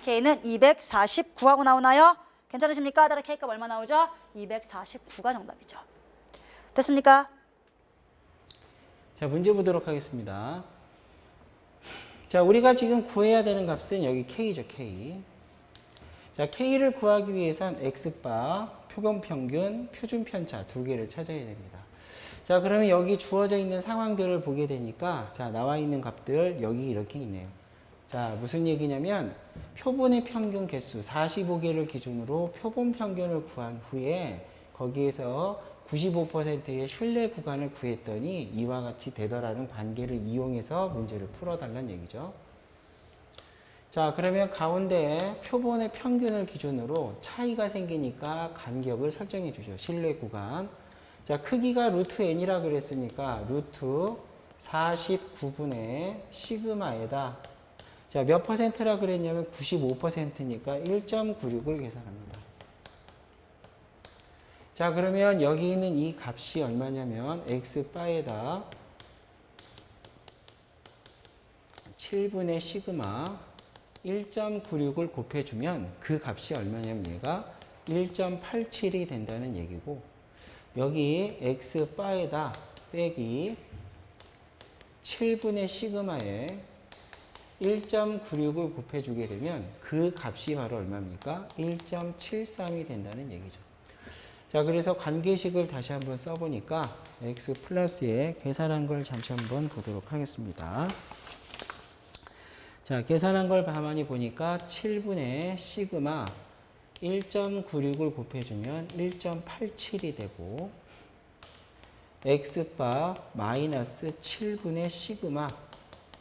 K는 249하고 나오나요? 괜찮으십니까? 따라 K값 얼마 나오죠? 249가 정답이죠. 됐습니까? 자, 문제 보도록 하겠습니다. 자, 우리가 지금 구해야 되는 값은 여기 K죠, K. 자, K를 구하기 위해선 X바, 표본 평균, 표준 편차 두 개를 찾아야 됩니다. 자, 그러면 여기 주어져 있는 상황들을 보게 되니까 자, 나와 있는 값들 여기 이렇게 있네요. 자, 무슨 얘기냐면 표본의 평균 개수 45개를 기준으로 표본 평균을 구한 후에 거기에서 95%의 신뢰 구간을 구했더니 이와 같이 되더라는 관계를 이용해서 문제를 풀어달라는 얘기죠. 자, 그러면 가운데 표본의 평균을 기준으로 차이가 생기니까 간격을 설정해 주죠. 신뢰 구간. 자, 크기가 루트 n이라 그랬으니까 루트 49분의 시그마에다 자, 몇 퍼센트라 그랬냐면 95%니까 1.96을 계산합니다. 자, 그러면 여기 있는 이 값이 얼마냐면 x바에다 7분의 시그마 1.96을 곱해주면 그 값이 얼마냐면 얘가 1.87이 된다는 얘기고, 여기 x바에다 빼기 7분의 시그마에 1.96을 곱해주게 되면 그 값이 바로 얼마입니까? 1.73이 된다는 얘기죠. 자, 그래서 관계식을 다시 한번 써보니까 x 플러스에 계산한 걸 잠시 한번 보도록 하겠습니다. 자, 계산한 걸 가만히 보니까 7분의 시그마 1.96을 곱해주면 1.87이 되고, x바 마이너스 7분의 시그마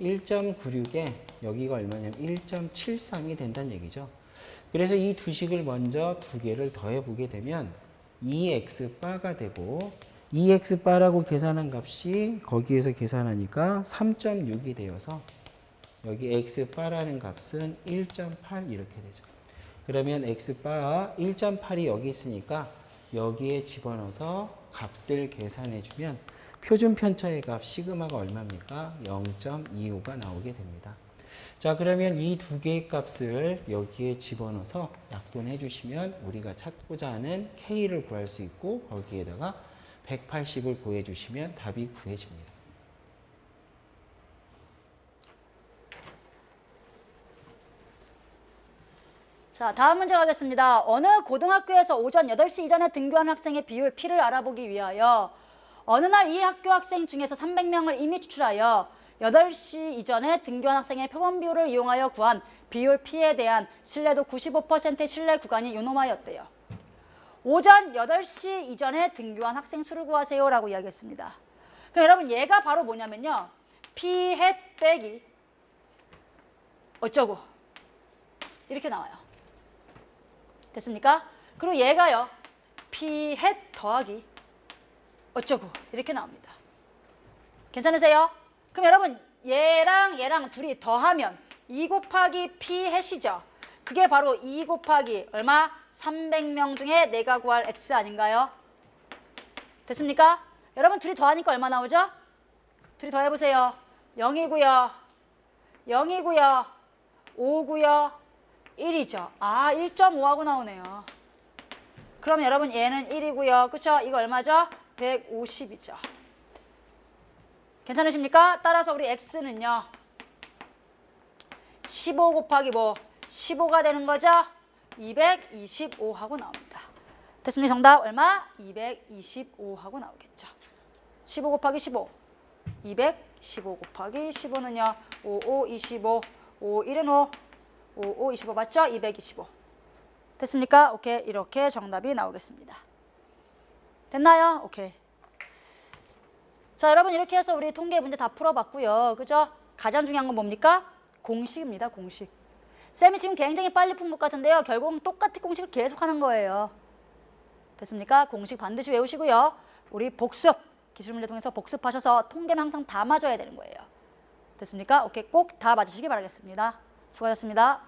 1.96에 여기가 얼마냐면 1.73이 된다는 얘기죠. 그래서 이 두 식을 먼저 두 개를 더해 보게 되면 2x바가 되고, 2x바라고 계산한 값이 거기에서 계산하니까 3.6이 되어서 여기 x바라는 값은 1.8 이렇게 되죠. 그러면 x바 1.8이 여기 있으니까 여기에 집어넣어서 값을 계산해 주면 표준 편차의 값 시그마가 얼마입니까? 0.25가 나오게 됩니다. 자, 그러면 이 두 개의 값을 여기에 집어넣어서 약분해 주시면 우리가 찾고자 하는 K를 구할 수 있고, 거기에다가 180을 구해 주시면 답이 구해집니다. 자, 다음 문제 가겠습니다. 어느 고등학교에서 오전 8시 이전에 등교한 학생의 비율 P를 알아보기 위하여 어느 날 이 학교 학생 중에서 300명을 이미 추출하여 8시 이전에 등교한 학생의 표본 비율을 이용하여 구한 비율 P에 대한 신뢰도 95%의 신뢰 구간이 요놈하였대요. 오전 8시 이전에 등교한 학생 수를 구하세요 라고 이야기했습니다. 그럼 여러분 얘가 바로 뭐냐면요. P 햇 빼기 어쩌고 이렇게 나와요. 됐습니까? 그리고 얘가요. P 햇 더하기 어쩌고 이렇게 나옵니다. 괜찮으세요? 그럼 여러분 얘랑 둘이 더하면 2 곱하기 P 햇이죠. 그게 바로 2 곱하기 얼마? 300명 중에 내가 구할 X 아닌가요? 됐습니까? 여러분 둘이 더하니까 얼마 나오죠? 둘이 더해보세요. 0이고요. 0이고요. 5고요. 1이죠. 아, 1.5하고 나오네요. 그럼 여러분 얘는 1이고요. 그쵸? 이거 얼마죠? 150이죠. 괜찮으십니까? 따라서 우리 X는요. 15 곱하기 뭐? 15가 되는 거죠? 225하고 나옵니다. 됐습니까? 정답 얼마? 225하고 나오겠죠. 15 곱하기 15. 215 곱하기 15는요. 5, 5, 25. 5, 1은 5. 5, 5, 25 맞죠? 225. 됐습니까? 오케이. 이렇게 정답이 나오겠습니다. 됐나요? 오케이. 자, 여러분 이렇게 해서 우리 통계 문제 다 풀어봤고요. 그죠? 가장 중요한 건 뭡니까? 공식입니다. 공식. 쌤이 지금 굉장히 빨리 푼 것 같은데요. 결국은 똑같은 공식을 계속 하는 거예요. 됐습니까? 공식 반드시 외우시고요. 우리 복습, 기술문제 통해서 복습하셔서 통계는 항상 다 맞아야 되는 거예요. 됐습니까? 오케이. 꼭 다 맞으시기 바라겠습니다. 수고하셨습니다.